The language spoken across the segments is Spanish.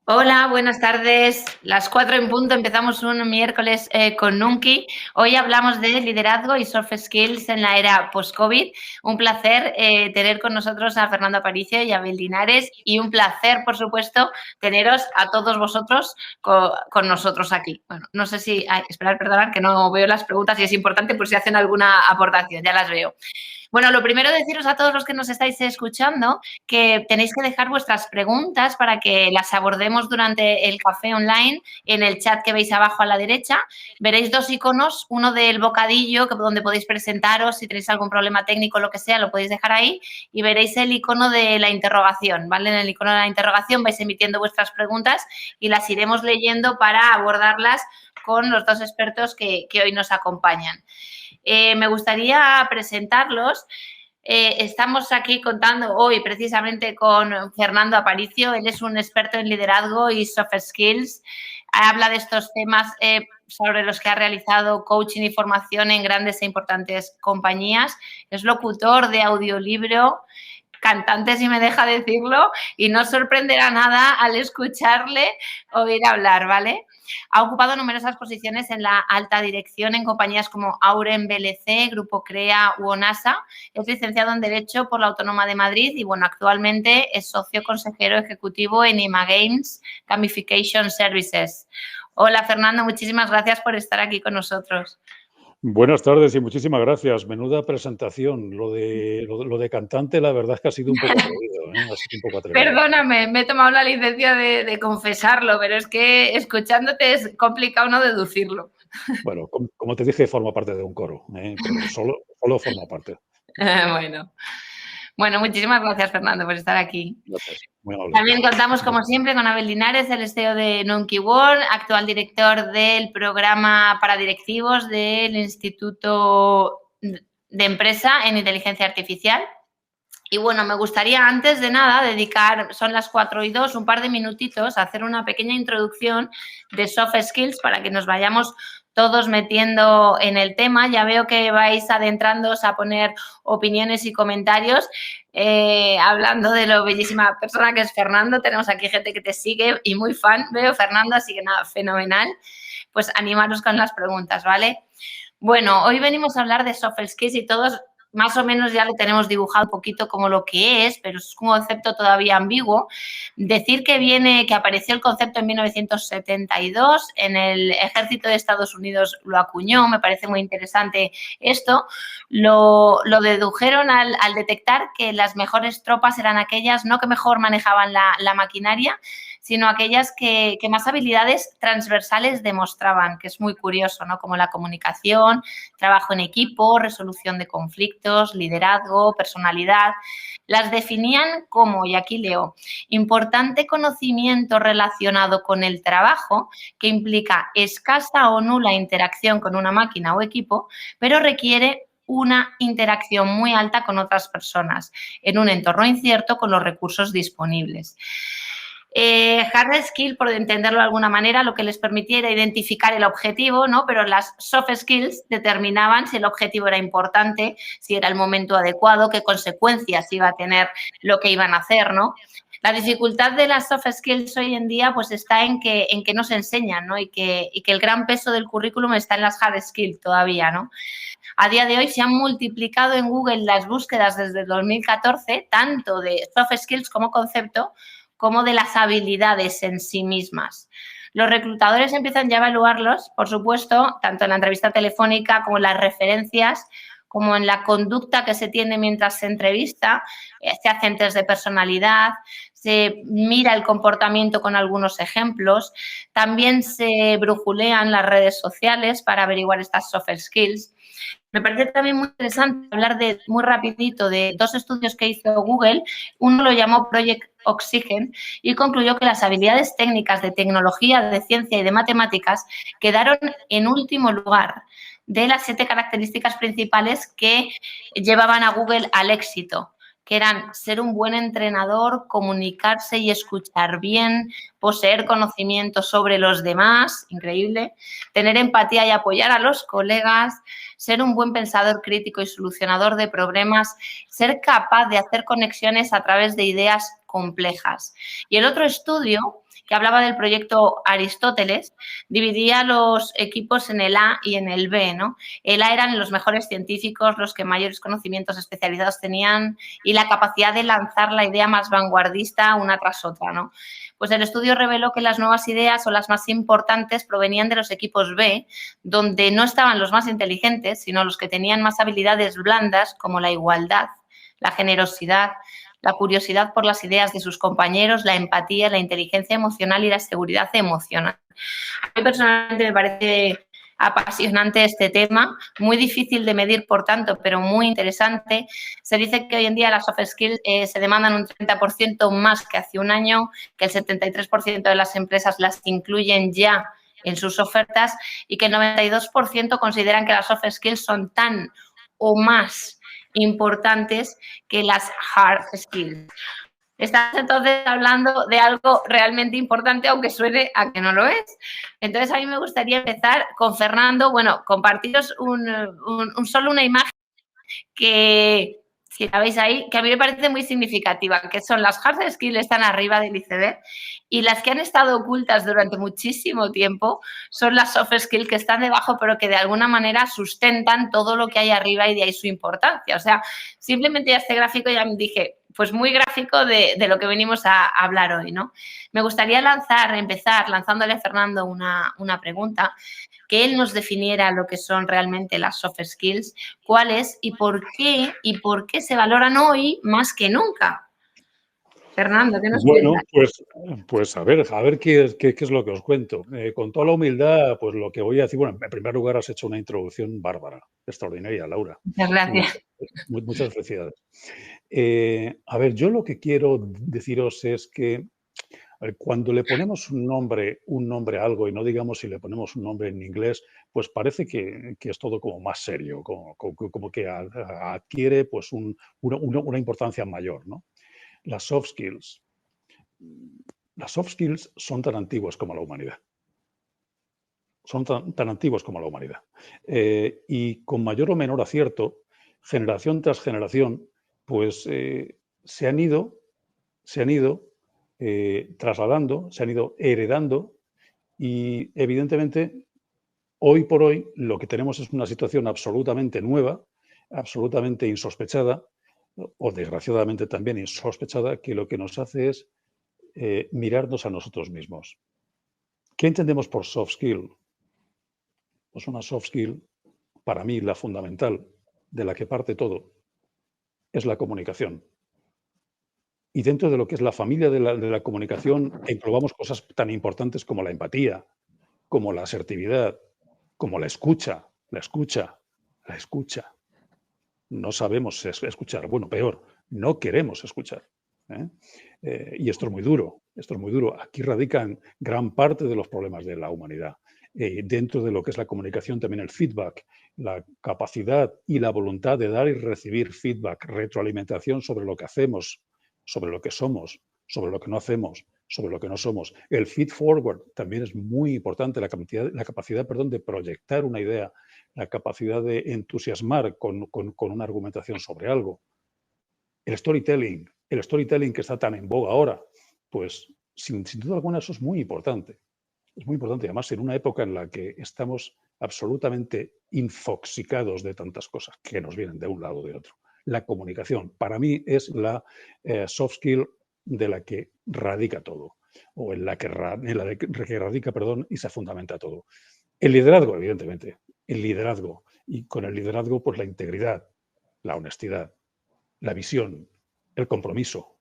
Hola, buenas tardes. Las 4 en punto, empezamos un miércoles con Nunki. Hoy hablamos de liderazgo y soft skills en la era post-COVID. Un placer tener con nosotros a Fernando Aparicio y a Abel Linares y un placer, por supuesto, teneros a todos vosotros con nosotros aquí. Bueno, no sé si... esperad, perdonad, que no veo las preguntas y es importante por si hacen alguna aportación, ya las veo. Bueno, lo primero deciros a todos los que nos estáis escuchando que tenéis que dejar vuestras preguntas para que las abordemos durante el café online en el chat que veis abajo a la derecha. Veréis dos iconos, uno del bocadillo donde podéis presentaros, si tenéis algún problema técnico o lo que sea, lo podéis dejar ahí y veréis el icono de la interrogación, ¿vale? En el icono de la interrogación vais emitiendo vuestras preguntas y las iremos leyendo para abordarlas con los dos expertos que hoy nos acompañan. Me gustaría presentarlos. Estamos aquí contando hoy precisamente con Fernando Aparicio. Él es un experto en liderazgo y soft skills. Habla de estos temas sobre los que ha realizado coaching y formación en grandes e importantes compañías. Es locutor de audiolibro, cantante, si me deja decirlo, y no sorprenderá nada al escucharle oír hablar, ¿vale? Ha ocupado numerosas posiciones en la alta dirección en compañías como Auren, BLC, Grupo CREA u ONASA. Es licenciado en Derecho por la Autónoma de Madrid y, bueno, actualmente es socio consejero ejecutivo en IMA Games Gamification Services. Hola, Fernando, muchísimas gracias por estar aquí con nosotros. Buenas tardes y muchísimas gracias. Menuda presentación. Lo de cantante, la verdad es que ha sido un poco atrevido, ¿eh? Ha sido un poco atrevido. Perdóname, me he tomado la licencia de confesarlo, pero es que escuchándote es complicado no deducirlo. Bueno, como te dije, forma parte de un coro, ¿eh? Pero solo forma parte. Bueno, muchísimas gracias, Fernando, por estar aquí. Gracias. Muy amable. También contamos, como siempre, con Abel Linares, el CEO de Nunki World, actual director del programa para directivos del Instituto de Empresa en Inteligencia Artificial. Y bueno, me gustaría antes de nada dedicar, son las 4:02, un par de minutitos a hacer una pequeña introducción de soft skills para que nos vayamos todos metiendo en el tema. Ya veo que vais adentrándoos a poner opiniones y comentarios. Hablando de lo bellísima persona que es Fernando, tenemos aquí gente que te sigue y muy fan, veo, Fernando, así que nada, fenomenal. Pues animaros con las preguntas, ¿vale? Bueno, hoy venimos a hablar de soft skills y todos más o menos ya lo tenemos dibujado un poquito como lo que es, pero es un concepto todavía ambiguo. Decir que apareció el concepto en 1972, en el Ejército de Estados Unidos lo acuñó, me parece muy interesante esto. Lo dedujeron al detectar que las mejores tropas eran aquellas no que mejor manejaban la maquinaria, sino aquellas que más habilidades transversales demostraban, que es muy curioso, ¿no? Como la comunicación, trabajo en equipo, resolución de conflictos, liderazgo, personalidad. Las definían como, y aquí leo, importante conocimiento relacionado con el trabajo que implica escasa o nula interacción con una máquina o equipo, pero requiere una interacción muy alta con otras personas en un entorno incierto con los recursos disponibles. Hard skill, por entenderlo de alguna manera, lo que les permitía era identificar el objetivo, ¿no? Pero las soft skills determinaban si el objetivo era importante, si era el momento adecuado, qué consecuencias iba a tener lo que iban a hacer, ¿no? La dificultad de las soft skills hoy en día pues está en que no se enseñan, ¿no? Y que el gran peso del currículum está en las hard skills todavía, ¿no? A día de hoy se han multiplicado en Google las búsquedas desde 2014, tanto de soft skills como concepto, como de las habilidades en sí mismas. Los reclutadores empiezan ya a evaluarlos, por supuesto, tanto en la entrevista telefónica como en las referencias, como en la conducta que se tiene mientras se entrevista, se hacen test de personalidad, se mira el comportamiento con algunos ejemplos, también se brujulean las redes sociales para averiguar estas soft skills. Me parece también muy interesante hablar muy rapidito de dos estudios que hizo Google. Uno lo llamó Project Oxygen y concluyó que las habilidades técnicas de tecnología, de ciencia y de matemáticas quedaron en último lugar de las 7 características principales que llevaban a Google al éxito, que eran ser un buen entrenador, comunicarse y escuchar bien, poseer conocimiento sobre los demás, increíble, tener empatía y apoyar a los colegas, ser un buen pensador crítico y solucionador de problemas, ser capaz de hacer conexiones a través de ideas complejas. Y el otro estudio, que hablaba del proyecto Aristóteles, dividía los equipos en el A y en el B, ¿no? El A eran los mejores científicos, los que mayores conocimientos especializados tenían y la capacidad de lanzar la idea más vanguardista una tras otra, ¿no? Pues el estudio reveló que las nuevas ideas o las más importantes provenían de los equipos B, donde no estaban los más inteligentes, sino los que tenían más habilidades blandas como la igualdad, la generosidad, la curiosidad por las ideas de sus compañeros, la empatía, la inteligencia emocional y la seguridad emocional. A mí personalmente me parece apasionante este tema, muy difícil de medir, por tanto, pero muy interesante. Se dice que hoy en día las soft skills se demandan un 30% más que hace un año, que el 73% de las empresas las incluyen ya en sus ofertas y que el 92% consideran que las soft skills son tan o más importantes que las hard skills. Estás entonces hablando de algo realmente importante, aunque suene a que no lo es. Entonces, a mí me gustaría empezar con Fernando, bueno, compartiros solo una imagen que, si la veis ahí, que a mí me parece muy significativa, que son las hard skills están arriba del iceberg y las que han estado ocultas durante muchísimo tiempo son las soft skills que están debajo, pero que de alguna manera sustentan todo lo que hay arriba y de ahí su importancia. O sea, simplemente ya este gráfico ya me dije, pues muy gráfico de lo que venimos a hablar hoy, ¿no? Me gustaría empezar lanzándole a Fernando una pregunta, que él nos definiera lo que son realmente las soft skills, cuáles y por qué se valoran hoy más que nunca. Fernando, ¿qué nos Bueno, cuentas? pues a ver qué es lo que os cuento. Con toda la humildad, pues lo que voy a decir, bueno, en primer lugar has hecho una introducción bárbara, extraordinaria, Laura. Muchas gracias. Muchas felicidades. A ver, yo lo que quiero deciros es que a ver, cuando le ponemos un nombre a algo, y no digamos si le ponemos un nombre en inglés, pues parece que es todo como más serio, como que adquiere pues una importancia mayor, ¿no? Las soft skills. Las soft skills son tan antiguas como la humanidad. Son tan antiguas como la humanidad. Y con mayor o menor acierto, generación tras generación, pues se han ido trasladando, se han ido heredando y evidentemente hoy por hoy lo que tenemos es una situación absolutamente nueva, absolutamente insospechada o desgraciadamente también insospechada, que lo que nos hace es mirarnos a nosotros mismos. ¿Qué entendemos por soft skill? Pues una soft skill, para mí la fundamental, de la que parte todo, es la comunicación. Y dentro de lo que es la familia de la comunicación, englobamos cosas tan importantes como la empatía, como la asertividad, como la escucha. No sabemos escuchar. Bueno, peor, no queremos escuchar. Y esto es muy duro, Aquí radican gran parte de los problemas de la humanidad. Dentro de lo que es la comunicación, también el feedback, la capacidad y la voluntad de dar y recibir feedback, retroalimentación sobre lo que hacemos, sobre lo que somos, sobre lo que no hacemos, sobre lo que no somos. El feed forward también es muy importante, la capacidad de proyectar una idea, la capacidad de entusiasmar con una argumentación sobre algo. El storytelling que está tan en boga ahora, pues sin duda alguna eso es muy importante. Es muy importante, además, en una época en la que estamos absolutamente infoxicados de tantas cosas que nos vienen de un lado o de otro. La comunicación, para mí, es la soft skill de la que radica todo, o en la que radica, y se fundamenta todo. El liderazgo, evidentemente, y con el liderazgo, pues la integridad, la honestidad, la visión, el compromiso,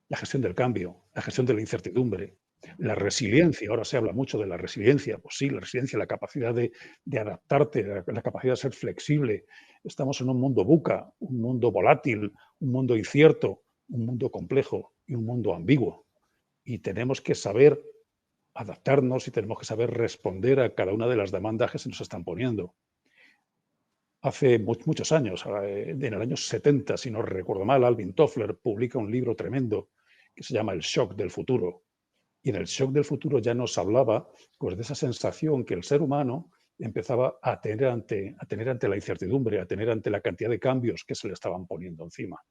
la gestión del cambio, la gestión de la incertidumbre, la resiliencia. Ahora se habla mucho de la resiliencia. Pues sí, la resiliencia, la capacidad de adaptarte, la capacidad de ser flexible. Estamos en un mundo VUCA, un mundo volátil, un mundo incierto, un mundo complejo y un mundo ambiguo. Y tenemos que saber adaptarnos y tenemos que saber responder a cada una de las demandas que se nos están poniendo. Hace muchos años, en el año 70, si no recuerdo mal, Alvin Toffler publica un libro tremendo que se llama El shock del futuro. Y en el shock del futuro ya nos hablaba pues, de esa sensación que el ser humano empezaba a tener ante la incertidumbre, a tener ante la cantidad de cambios que se le estaban poniendo encima.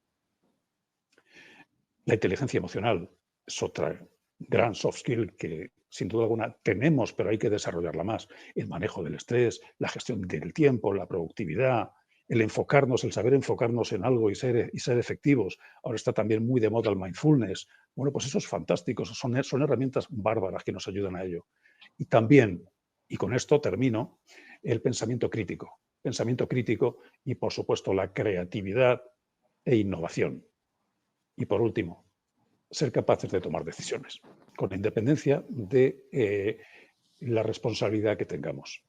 La inteligencia emocional es otra gran soft skill que sin duda alguna tenemos, pero hay que desarrollarla más. El manejo del estrés, la gestión del tiempo, la productividad, el enfocarnos, el saber enfocarnos en algo y ser efectivos. Ahora está también muy de moda el mindfulness. Bueno, pues eso es fantástico, son herramientas bárbaras que nos ayudan a ello. Y también, y con esto termino, el pensamiento crítico. Pensamiento crítico y, por supuesto, la creatividad e innovación. Y por último, ser capaces de tomar decisiones, con independencia de la responsabilidad que tengamos.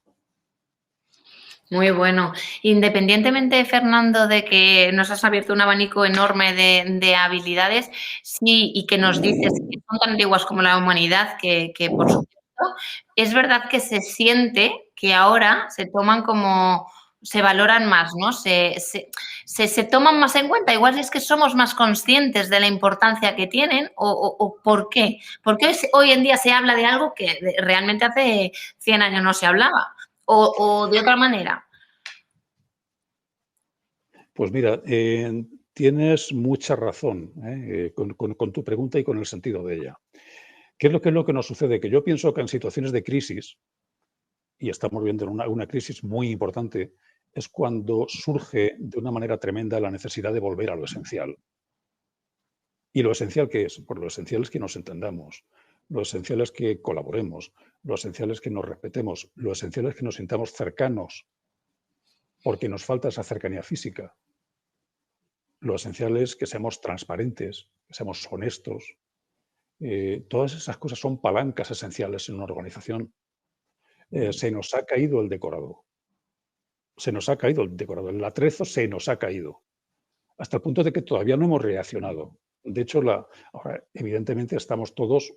Muy bueno. Independientemente, Fernando, de que nos has abierto un abanico enorme de habilidades, sí, y que nos dices que son tan antiguas como la humanidad, que por supuesto, es verdad que se siente que ahora se toman como, se valoran más, ¿no? Se toman más en cuenta. Igual es que somos más conscientes de la importancia que tienen o ¿por qué? Porque hoy en día se habla de algo que realmente hace 100 años no se hablaba. O de otra manera. Pues mira, tienes mucha razón con tu pregunta y con el sentido de ella. ¿Qué es lo que nos sucede? Que yo pienso que en situaciones de crisis, y estamos viendo una crisis muy importante, es cuando surge de una manera tremenda la necesidad de volver a lo esencial. ¿Y lo esencial qué es? Pues lo esencial es que nos entendamos, lo esencial es que colaboremos, lo esencial es que nos respetemos, lo esencial es que nos sintamos cercanos, porque nos falta esa cercanía física. Lo esencial es que seamos transparentes, que seamos honestos. Todas esas cosas son palancas esenciales en una organización. Se nos ha caído el decorado. Se nos ha caído el decorado. El atrezo se nos ha caído. Hasta el punto de que todavía no hemos reaccionado. De hecho, ahora, evidentemente, estamos todos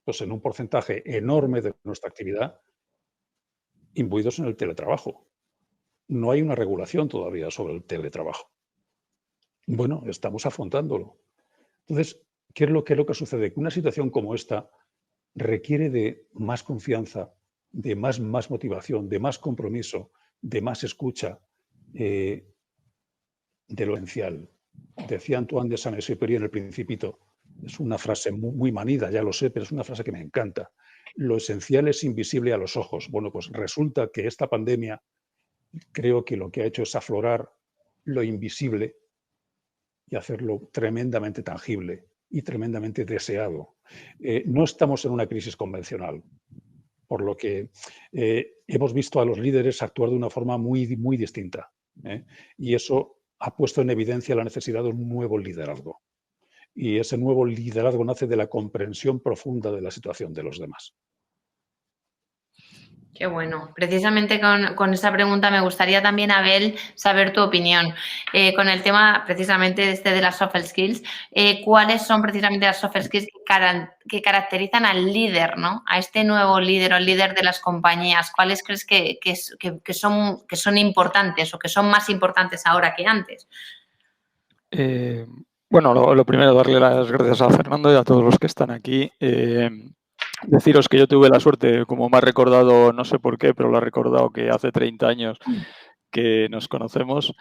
pues, en un porcentaje enorme de nuestra actividad imbuidos en el teletrabajo. No hay una regulación todavía sobre el teletrabajo. Bueno, estamos afrontándolo. Entonces, ¿qué es lo que sucede? Que una situación como esta requiere de más confianza, de más motivación, de más compromiso, de más escucha, de lo esencial. Decía Antoine de Saint-Exupéry en El Principito, es una frase muy manida, ya lo sé, pero es una frase que me encanta. Lo esencial es invisible a los ojos. Bueno, pues resulta que esta pandemia creo que lo que ha hecho es aflorar lo invisible y hacerlo tremendamente tangible y tremendamente deseado. No estamos en una crisis convencional, por lo que hemos visto a los líderes actuar de una forma muy distinta. Y eso ha puesto en evidencia la necesidad de un nuevo liderazgo. Y ese nuevo liderazgo nace de la comprensión profunda de la situación de los demás. Qué bueno. Precisamente con esa pregunta me gustaría también, Abel, saber tu opinión. Con el tema precisamente de las soft skills, ¿cuáles son precisamente las soft skills que caracterizan al líder, ¿no? A este nuevo líder o el líder de las compañías? ¿Cuáles crees que son importantes o que son más importantes ahora que antes? Bueno, lo primero, darle las gracias a Fernando y a todos los que están aquí. Deciros que yo tuve la suerte, como me ha recordado, no sé por qué, pero lo ha recordado que hace 30 años que nos conocemos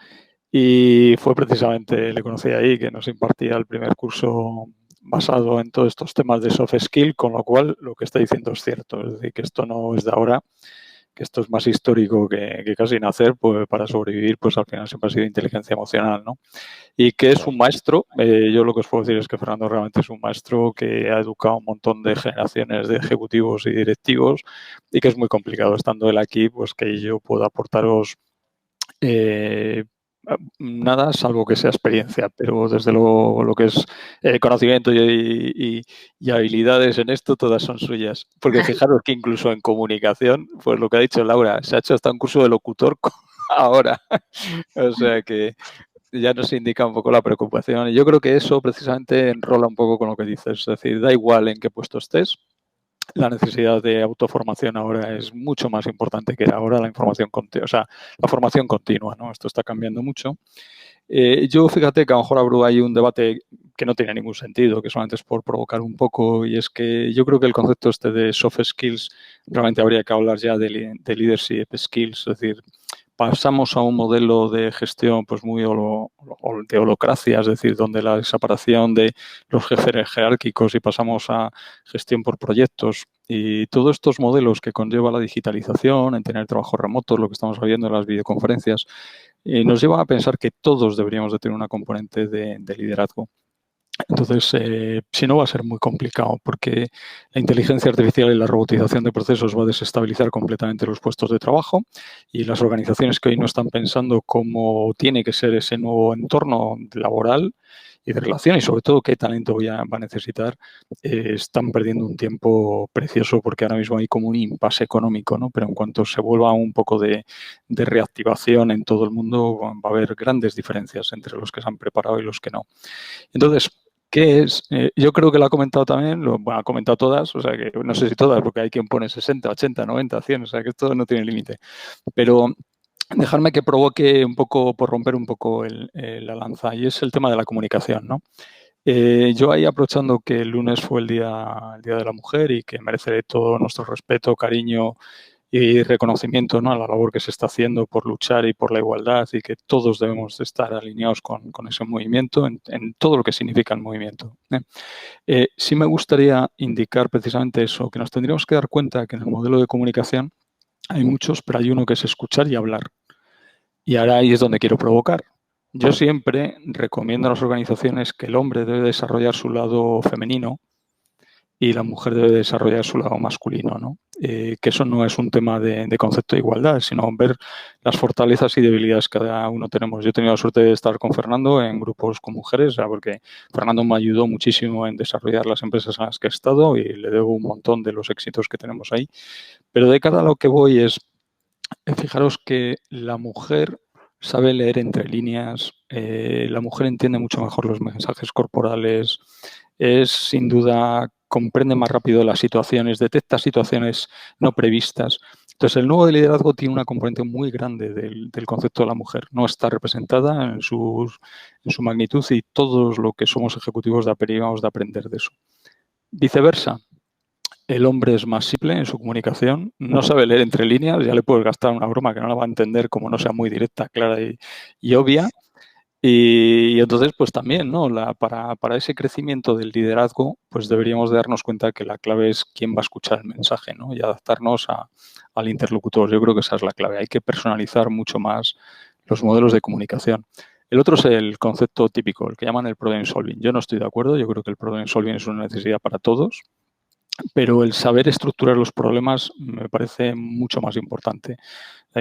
y fue precisamente, le conocí ahí, que nos impartía el primer curso basado en todos estos temas de soft skill, con lo cual lo que está diciendo es cierto, es decir, que esto no es de ahora, que esto es más histórico que casi nacer, pues para sobrevivir, pues al final siempre ha sido inteligencia emocional, ¿no? Y que es un maestro, yo lo que os puedo decir es que Fernando realmente es un maestro que ha educado a un montón de generaciones de ejecutivos y directivos y que es muy complicado estando él aquí, pues que yo pueda aportaros nada, salvo que sea experiencia, pero desde lo que es conocimiento y habilidades en esto, todas son suyas. Porque fijaros que incluso en comunicación, pues lo que ha dicho Laura, se ha hecho hasta un curso de locutor ahora. O sea que ya nos indica un poco la preocupación. Y yo creo que eso precisamente enrola un poco con lo que dices. Es decir, da igual en qué puesto estés, la necesidad de autoformación ahora es mucho más importante que era ahora la formación continua, ¿no? Esto está cambiando mucho. Yo fíjate que a lo mejor abro ahí un debate que no tiene ningún sentido, que solamente es por provocar un poco, y es que yo creo que el concepto este de soft skills realmente habría que hablar ya de leadership skills, es decir, pasamos a un modelo de gestión pues muy de holocracia, es decir, donde la separación de los jefes jerárquicos y pasamos a gestión por proyectos y todos estos modelos que conlleva la digitalización, en tener trabajo remoto, lo que estamos viendo en las videoconferencias, nos llevan a pensar que todos deberíamos de tener una componente de liderazgo. Entonces, si no, va a ser muy complicado porque la inteligencia artificial y la robotización de procesos va a desestabilizar completamente los puestos de trabajo y las organizaciones que hoy no están pensando cómo tiene que ser ese nuevo entorno laboral y de relación y sobre todo qué talento va a necesitar, están perdiendo un tiempo precioso porque ahora mismo hay como un impasse económico, ¿no? Pero en cuanto se vuelva un poco de reactivación en todo el mundo, va a haber grandes diferencias entre los que se han preparado y los que no. Entonces, ¿qué es? Yo creo que lo ha comentado también, ha comentado todas, o sea que no sé si todas, porque hay quien pone 60, 80, 90, 100, o sea que esto no tiene límite. Pero dejarme que provoque un poco, por romper un poco la lanza, y es el tema de la comunicación, ¿no? Yo ahí aprovechando que el lunes fue el día de la Mujer y que merece todo nuestro respeto, cariño y reconocimiento, ¿no?, a la labor que se está haciendo por luchar y por la igualdad y que todos debemos de estar alineados con ese movimiento en todo lo que significa el movimiento. Sí me gustaría indicar precisamente eso, que nos tendríamos que dar cuenta que en el modelo de comunicación hay muchos, pero hay uno que es escuchar y hablar. Y ahora ahí es donde quiero provocar. Yo siempre recomiendo a las organizaciones que el hombre debe desarrollar su lado femenino y la mujer debe desarrollar su lado masculino, ¿no? Que eso no es un tema de concepto de igualdad, sino ver las fortalezas y debilidades que cada uno tenemos. Yo he tenido la suerte de estar con Fernando en grupos con mujeres, porque Fernando me ayudó muchísimo en desarrollar las empresas en las que he estado y le debo un montón de los éxitos que tenemos ahí. Pero de cara a lo que voy es, fijaros que la mujer sabe leer entre líneas, la mujer entiende mucho mejor los mensajes corporales, es sin duda, comprende más rápido las situaciones, detecta situaciones no previstas. Entonces, el nuevo liderazgo tiene una componente muy grande del concepto de la mujer. No está representada en su magnitud y todos los que somos ejecutivos vamos de aprender de eso. Viceversa, el hombre es más simple en su comunicación, no sabe leer entre líneas, ya le puedes gastar una broma que no la va a entender como no sea muy directa, clara y obvia. Y entonces, pues también, ¿no? Para ese crecimiento del liderazgo, pues deberíamos de darnos cuenta que la clave es quién va a escuchar el mensaje, ¿no? Y adaptarnos al interlocutor. Yo creo que esa es la clave. Hay que personalizar mucho más los modelos de comunicación. El otro es el concepto típico, el que llaman el problem solving. Yo no estoy de acuerdo. Yo creo que el problem solving es una necesidad para todos. Pero el saber estructurar los problemas me parece mucho más importante.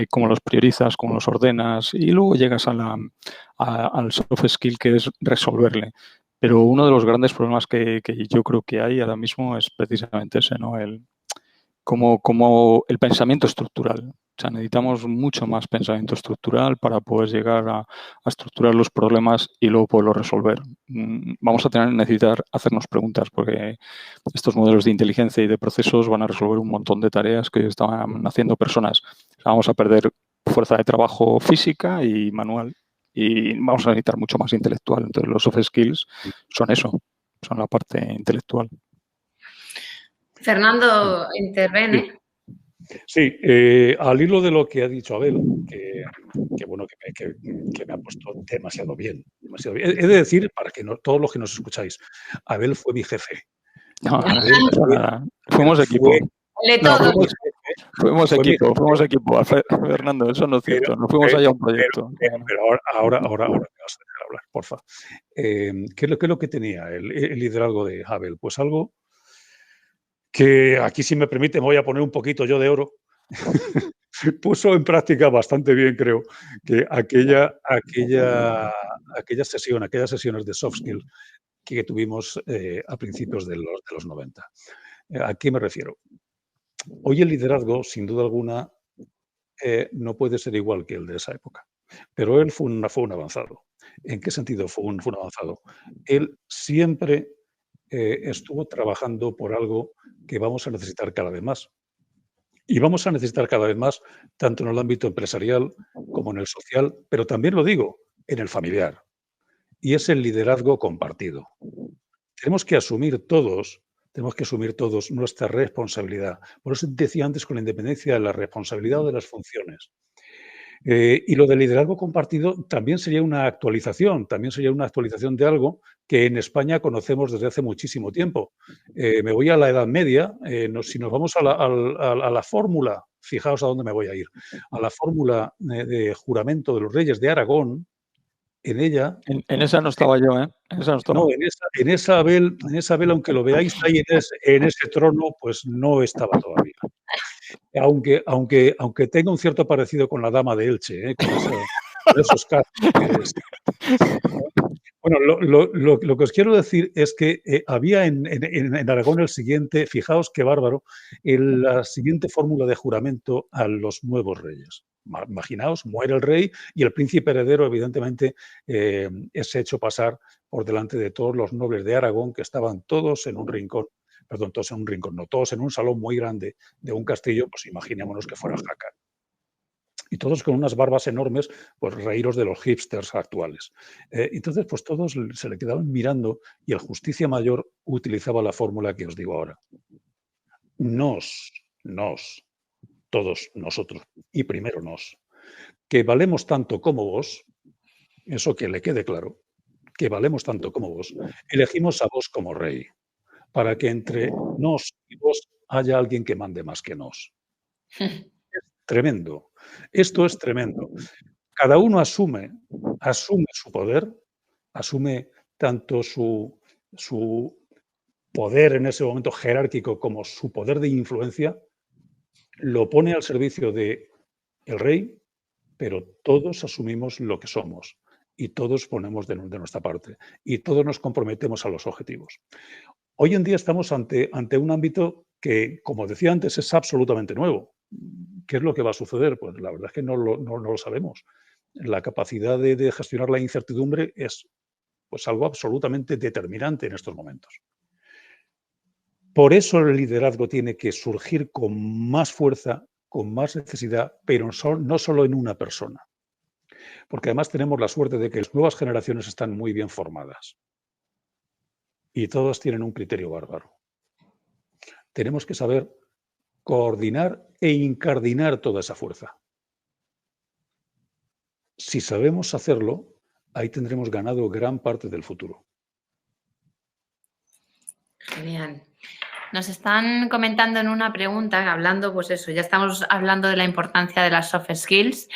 Cómo los priorizas, cómo los ordenas y luego llegas al soft skill que es resolverle. Pero uno de los grandes problemas que yo creo que hay ahora mismo es precisamente ese, ¿no? Como el pensamiento estructural. O sea, necesitamos mucho más pensamiento estructural para poder llegar a estructurar los problemas y luego poderlos resolver. Vamos a necesitar hacernos preguntas porque estos modelos de inteligencia y de procesos van a resolver un montón de tareas que estaban haciendo personas. Vamos a perder fuerza de trabajo física y manual y vamos a necesitar mucho más intelectual. Entonces, los soft skills son eso, son la parte intelectual. Fernando, interviene. Sí, al hilo de lo que ha dicho Abel, que me ha puesto demasiado bien. He de decir, para que todos los que nos escucháis, Abel fue mi jefe. No, fuimos equipo. Fuimos equipo, Fernando, eso no es cierto. Nos fuimos allá a un proyecto. Pero ahora me vas a dejar hablar, porfa. ¿Qué es lo que tenía el liderazgo de Abel? Pues algo que aquí, si me permite, me voy a poner un poquito yo de oro. Puso en práctica bastante bien, creo, que aquellas sesiones de soft skills que tuvimos a principios de los 90. ¿A qué me refiero? Hoy el liderazgo, sin duda alguna, no puede ser igual que el de esa época, pero él fue un avanzado. ¿En qué sentido fue un avanzado? Él siempre estuvo trabajando por algo que vamos a necesitar cada vez más. Y vamos a necesitar cada vez más, tanto en el ámbito empresarial como en el social, pero también lo digo, en el familiar. Y es el liderazgo compartido. Tenemos que asumir todos nuestra responsabilidad. Por eso decía antes, con la independencia de la responsabilidad o de las funciones. Y lo del liderazgo compartido también sería una actualización de algo que en España conocemos desde hace muchísimo tiempo. Me voy a la Edad Media, si nos vamos a la fórmula, fijaos a dónde me voy a ir, a la fórmula de juramento de los reyes de Aragón, en ella... En esa no estaba yo, ¿eh? En esa no estaba. No, en esa Abel, aunque lo veáis ahí en ese trono, pues no estaba todavía. Aunque tenga un cierto parecido con la dama de Elche, con esos cascos. Bueno, lo que os quiero decir es que había en Aragón el siguiente, fijaos qué bárbaro, la siguiente fórmula de juramento a los nuevos reyes. Imaginaos, muere el rey y el príncipe heredero, evidentemente, es hecho pasar por delante de todos los nobles de Aragón, que estaban todos en un rincón, perdón, todos en un rincón, no, todos en un salón muy grande de un castillo, pues imaginémonos que fuera Jaca. Y todos con unas barbas enormes, pues reíros de los hipsters actuales. Entonces, pues todos se le quedaban mirando y el Justicia Mayor utilizaba la fórmula que os digo ahora. Todos nosotros, y primero nos, que valemos tanto como vos, eso que le quede claro, que valemos tanto como vos, elegimos a vos como rey, para que entre nos y vos haya alguien que mande más que nos. Es tremendo. Esto es tremendo. Cada uno asume su poder, asume tanto su poder en ese momento jerárquico como su poder de influencia, lo pone al servicio del rey, pero todos asumimos lo que somos y todos ponemos de nuestra parte y todos nos comprometemos a los objetivos. Hoy en día estamos ante un ámbito que, como decía antes, es absolutamente nuevo. ¿Qué es lo que va a suceder? Pues la verdad es que no lo sabemos. La capacidad de gestionar la incertidumbre es pues algo absolutamente determinante en estos momentos. Por eso el liderazgo tiene que surgir con más fuerza, con más necesidad, pero no solo en una persona. Porque además tenemos la suerte de que las nuevas generaciones están muy bien formadas. Y todas tienen un criterio bárbaro. Tenemos que saber coordinar e incardinar toda esa fuerza. Si sabemos hacerlo, ahí tendremos ganado gran parte del futuro. Genial. Nos están comentando en una pregunta, hablando, pues eso, ya estamos hablando de la importancia de las soft skills,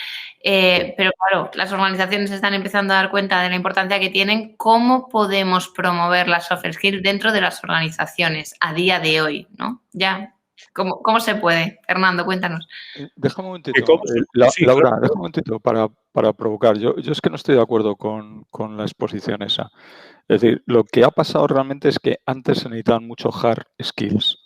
pero claro, las organizaciones están empezando a dar cuenta de la importancia que tienen. ¿Cómo podemos promover las soft skills dentro de las organizaciones a día de hoy, ¿no? Ya, ¿cómo se puede? Fernando, cuéntanos. Déjame un momentito, Laura, déjame un momentito para provocar. Yo es que no estoy de acuerdo con la exposición esa. Es decir, lo que ha pasado realmente es que antes se necesitaban mucho hard skills.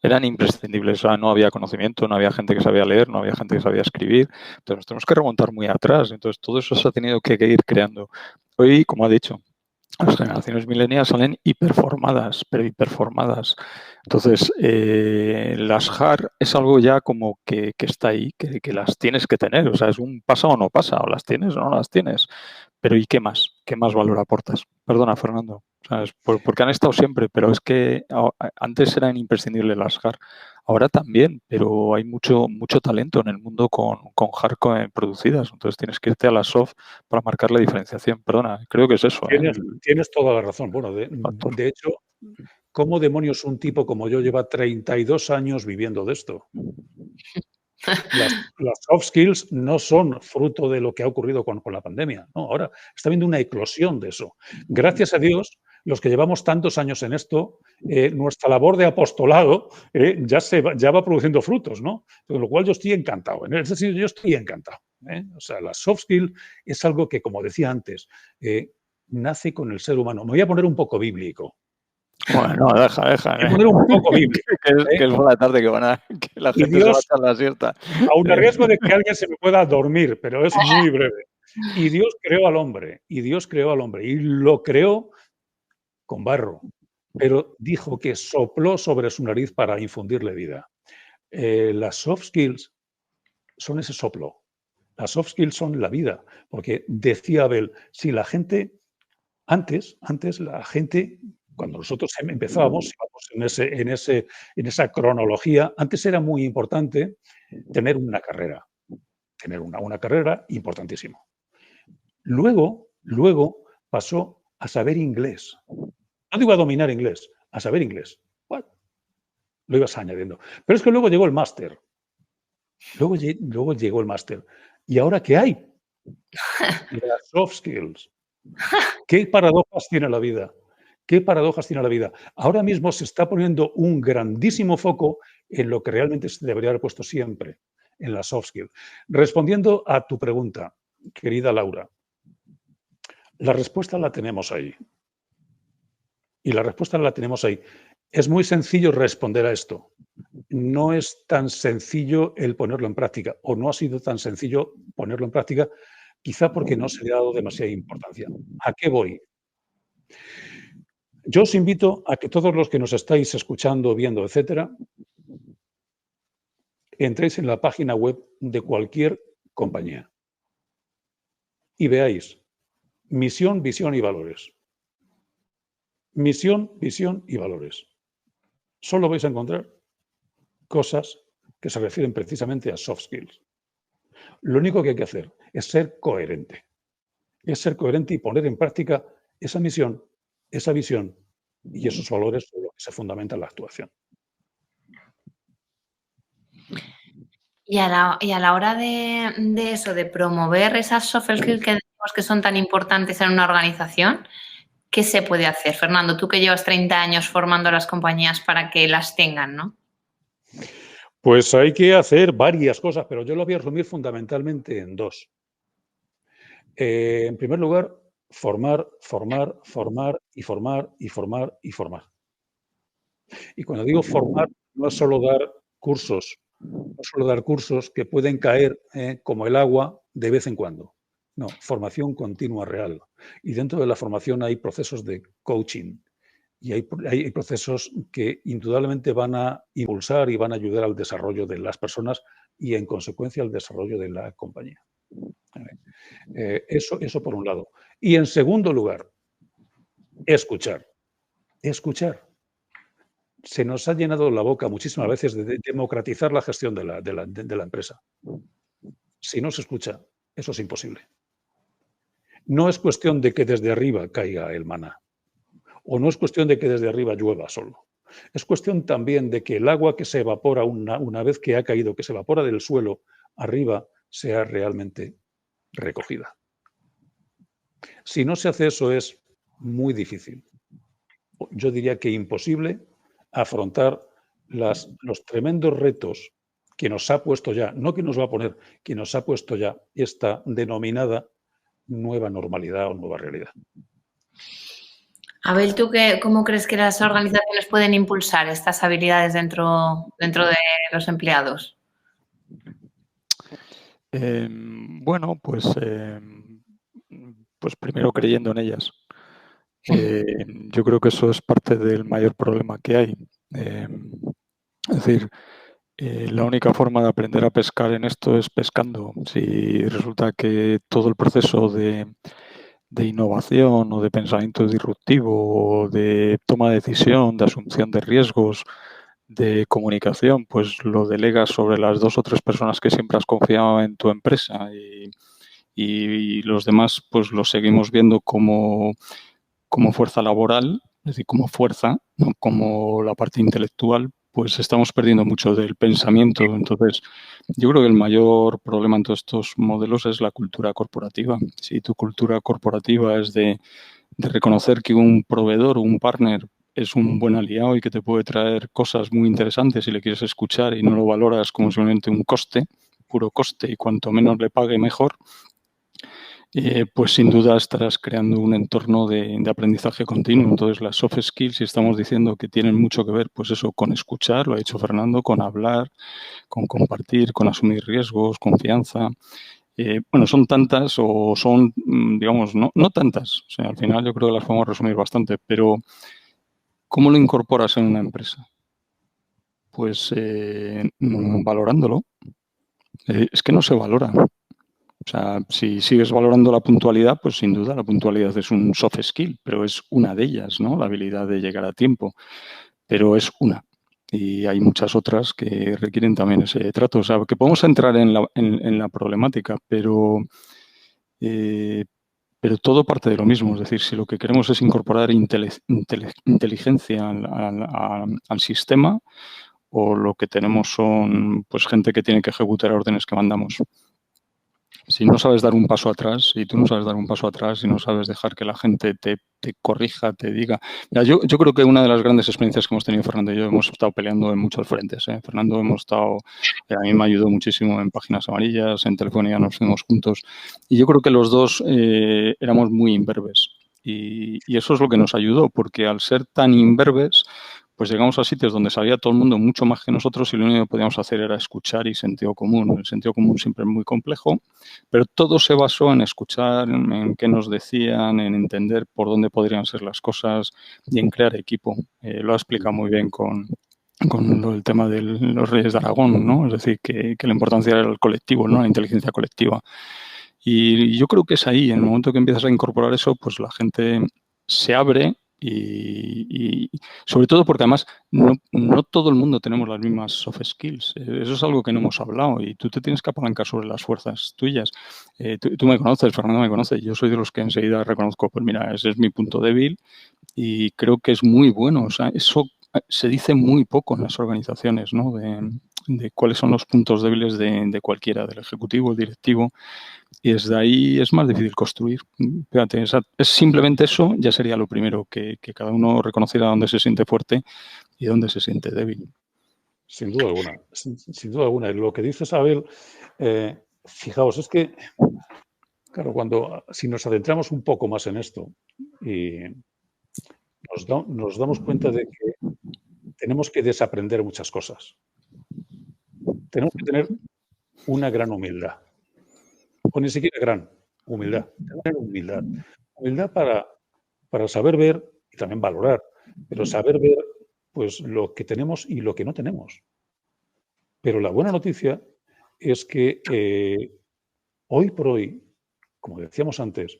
Eran imprescindibles. O sea, no había conocimiento, no había gente que sabía leer, no había gente que sabía escribir. Entonces, nos tenemos que remontar muy atrás. Entonces, todo eso se ha tenido que ir creando. Hoy, como ha dicho, las generaciones millennials salen hiperformadas, pero hiperformadas. Entonces, las hard es algo ya como que está ahí, que las tienes que tener. O sea, es un pasa o no pasa, o las tienes o no las tienes. Pero ¿y qué más? ¿Qué más valor aportas? Perdona, Fernando. ¿Sabes? Porque han estado siempre, pero es que antes eran imprescindibles las hard. Ahora también, pero hay mucho talento en el mundo con hard producidas. Entonces tienes que irte a la soft para marcar la diferenciación. Perdona, creo que es eso. Tienes toda la razón. Bueno, de hecho, ¿cómo demonios un tipo como yo lleva 32 años viviendo de esto? Las soft skills no son fruto de lo que ha ocurrido con la pandemia. No, ahora está habiendo una eclosión de eso. Gracias a Dios, los que llevamos tantos años en esto, nuestra labor de apostolado ya va produciendo frutos, ¿no? Con lo cual yo estoy encantado. Es decir, yo estoy encantado. O sea, la soft skill es algo que, como decía antes, nace con el ser humano. Me voy a poner un poco bíblico. Bueno, deja. Voy a poner un poco bíblico. Que es por la tarde que la gente se va a echar la siesta. Aún a riesgo de que alguien se me pueda dormir, pero es muy breve. Y Dios creó al hombre, y lo creó con barro, pero dijo que sopló sobre su nariz para infundirle vida. Las soft skills son ese soplo. Las soft skills son la vida, porque decía Abel, si la gente, antes la gente, cuando nosotros empezábamos, íbamos en esa cronología, antes era muy importante tener una carrera. tener una carrera, importantísimo. Luego pasó a saber inglés. No digo a dominar inglés, a saber inglés. Bueno, lo ibas añadiendo. Pero es que luego llegó el máster. Luego llegó el máster. ¿Y ahora qué hay? Las soft skills. ¿Qué paradojas tiene la vida? ¿Qué paradojas tiene la vida? Ahora mismo se está poniendo un grandísimo foco en lo que realmente se debería haber puesto siempre, en las soft skills. Respondiendo a tu pregunta, querida Laura, la respuesta la tenemos ahí. Y la respuesta la tenemos ahí. Es muy sencillo responder a esto. No es tan sencillo el ponerlo en práctica, o no ha sido tan sencillo ponerlo en práctica, quizá porque no se le ha dado demasiada importancia. ¿A qué voy? Yo os invito a que todos los que nos estáis escuchando, viendo, etcétera, entréis en la página web de cualquier compañía y veáis misión, visión y valores. Misión, visión y valores. Solo vais a encontrar cosas que se refieren precisamente a soft skills. Lo único que hay que hacer es ser coherente. Es ser coherente y poner en práctica esa misión, esa visión y esos valores sobre los que se fundamenta la actuación. Y a la hora de eso, de promover esas soft skills que decimos que son tan importantes en una organización, ¿qué se puede hacer? Fernando, tú que llevas 30 años formando a las compañías para que las tengan, ¿no? Pues hay que hacer varias cosas, pero yo lo voy a resumir fundamentalmente en dos. En primer lugar, formar y formar. Y cuando digo formar, no es solo dar cursos, que pueden caer como el agua de vez en cuando. No, formación continua real. Y dentro de la formación hay procesos de coaching y hay procesos que indudablemente van a impulsar y van a ayudar al desarrollo de las personas y, en consecuencia, al desarrollo de la compañía. Eso por un lado. Y, en segundo lugar, escuchar. Escuchar. Se nos ha llenado la boca muchísimas veces de democratizar la gestión de la empresa. Si no se escucha, eso es imposible. No es cuestión de que desde arriba caiga el maná, o no es cuestión de que desde arriba llueva solo. Es cuestión también de que el agua que se evapora una vez que ha caído, que se evapora del suelo arriba, sea realmente recogida. Si no se hace eso, es muy difícil. Yo diría que imposible afrontar los tremendos retos que nos ha puesto ya, no que nos va a poner, que nos ha puesto ya esta denominada nueva normalidad o nueva realidad. Abel, ¿tú cómo crees que las organizaciones pueden impulsar estas habilidades dentro de los empleados? Bueno, pues primero creyendo en ellas. Yo creo que eso es parte del mayor problema que hay. Es decir, la única forma de aprender a pescar en esto es pescando. Si resulta que todo el proceso de innovación o de pensamiento disruptivo o de toma de decisión, de asunción de riesgos, de comunicación, pues lo delegas sobre las 2 o 3 personas que siempre has confiado en tu empresa y los demás pues los seguimos viendo como fuerza laboral, es decir, como fuerza, no como la parte intelectual, pues estamos perdiendo mucho del pensamiento. Entonces, yo creo que el mayor problema en todos estos modelos es la cultura corporativa. Si tu cultura corporativa es de reconocer que un proveedor o un partner es un buen aliado y que te puede traer cosas muy interesantes y le quieres escuchar y no lo valoras como simplemente un coste, puro coste, y cuanto menos le pague mejor, pues sin duda estarás creando un entorno de aprendizaje continuo. Entonces, las soft skills, si estamos diciendo que tienen mucho que ver, pues eso, con escuchar, lo ha dicho Fernando, con hablar, con compartir, con asumir riesgos, confianza. Bueno, son tantas o son, digamos, no tantas. O sea, al final yo creo que las podemos resumir bastante, pero ¿cómo lo incorporas en una empresa? Pues valorándolo. Es que no se valora. O sea, si sigues valorando la puntualidad, pues sin duda la puntualidad es un soft skill, pero es una de ellas, ¿no? La habilidad de llegar a tiempo, pero es una. Y hay muchas otras que requieren también ese trato. O sea, que podemos entrar en la problemática, eh, pero todo parte de lo mismo. Es decir, si lo que queremos es incorporar inteligencia al sistema, o lo que tenemos son pues gente que tiene que ejecutar órdenes que mandamos. Si no sabes dar un paso atrás, si tú no sabes dar un paso atrás y no sabes dejar que la gente te corrija, te diga. Mira, yo creo que una de las grandes experiencias que hemos tenido Fernando y yo, hemos estado peleando en muchos frentes. Fernando, a mí me ayudó muchísimo en Páginas Amarillas, en Telefonía nos fuimos juntos. Y yo creo que los dos éramos muy imberbes. Y eso es lo que nos ayudó, porque al ser tan imberbes, pues llegamos a sitios donde sabía todo el mundo mucho más que nosotros y lo único que podíamos hacer era escuchar y sentido común. El sentido común siempre es muy complejo, pero todo se basó en escuchar, en qué nos decían, en entender por dónde podrían ser las cosas y en crear equipo. Lo ha explicado muy bien con el tema de los Reyes de Aragón, ¿no? Es decir, que la importancia era el colectivo, ¿no? La inteligencia colectiva. Y yo creo que es ahí, en el momento que empiezas a incorporar eso, pues la gente se abre y sobre todo porque además no todo el mundo tenemos las mismas soft skills. Eso es algo que no hemos hablado y tú te tienes que apalancar sobre las fuerzas tuyas. Tú me conoces, Fernando me conoce, yo soy de los que enseguida reconozco, pues mira, ese es mi punto débil y creo que es muy bueno. O sea, eso se dice muy poco en las organizaciones, ¿no? De cuáles son los puntos débiles de cualquiera, del ejecutivo, el directivo. Y desde ahí es más difícil construir. Fíjate, es simplemente eso ya sería lo primero, que cada uno reconociera dónde se siente fuerte y dónde se siente débil. Sin duda alguna, sin duda alguna. Lo que dice Abel, fijaos, es que, claro, si nos adentramos un poco más en esto y nos damos cuenta de que tenemos que desaprender muchas cosas. Tenemos que tener una gran humildad. O ni siquiera gran humildad. Tener humildad. Humildad para saber ver y también valorar, pero saber ver pues lo que tenemos y lo que no tenemos. Pero la buena noticia es que hoy por hoy, como decíamos antes,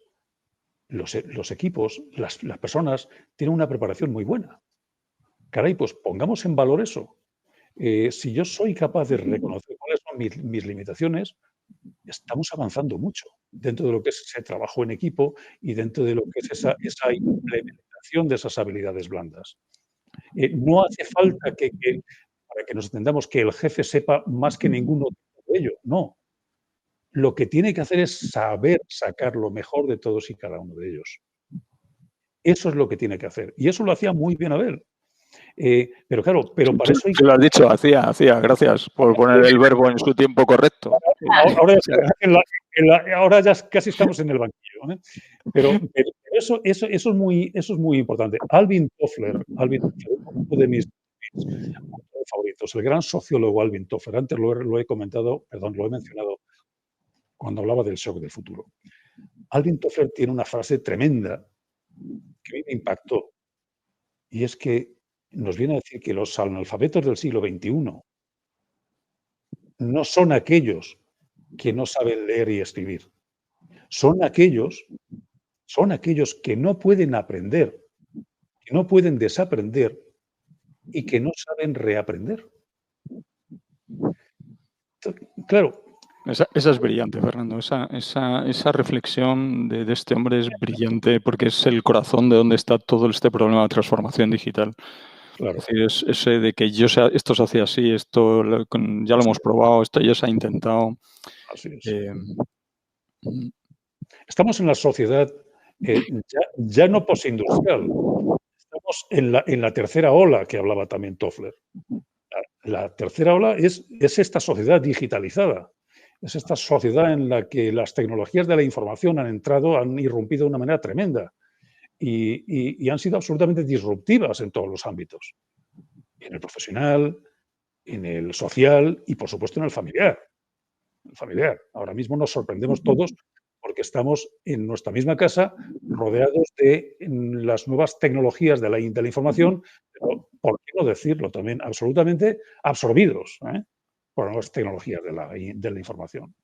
los equipos, las personas tienen una preparación muy buena. Caray, pues pongamos en valor eso. Si yo soy capaz de reconocer cuáles son mis limitaciones, estamos avanzando mucho dentro de lo que es ese trabajo en equipo y dentro de lo que es esa implementación de esas habilidades blandas. No hace falta para que nos entendamos, que el jefe sepa más que ninguno de ello. No. Lo que tiene que hacer es saber sacar lo mejor de todos y cada uno de ellos. Eso es lo que tiene que hacer. Y eso lo hacía muy bien Abel. Pero claro, para eso... Lo has dicho, hacía. Gracias por poner el verbo en su tiempo correcto. Ahora ya casi estamos en el banquillo, ¿eh? Pero eso es muy importante. Alvin Toffler, uno de mis favoritos, el gran sociólogo Alvin Toffler, antes lo he mencionado cuando hablaba del shock del futuro. Alvin Toffler tiene una frase tremenda que a mí me impactó, y es que nos viene a decir que los analfabetos del siglo XXI no son aquellos que no saben leer y escribir. Son aquellos que no pueden aprender, que no pueden desaprender y que no saben reaprender. Claro. Esa es brillante, Fernando. Esa reflexión de este hombre es brillante porque es el corazón de donde está todo este problema de transformación digital. Claro. Es decir, es ese de que esto se hacía así, esto ya lo hemos probado, esto ya se ha intentado. Así es. Estamos en la sociedad ya no postindustrial. Estamos en la tercera ola que hablaba también Toffler. La tercera ola es esta sociedad digitalizada. Es esta sociedad en la que las tecnologías de la información han irrumpido de una manera tremenda y han sido absolutamente disruptivas en todos los ámbitos. En el profesional, en el social y, por supuesto, en el familiar. Ahora mismo nos sorprendemos todos porque estamos en nuestra misma casa rodeados de las nuevas tecnologías de la información, pero, ¿por qué no decirlo también? Absolutamente absorbidos por las tecnologías de la información.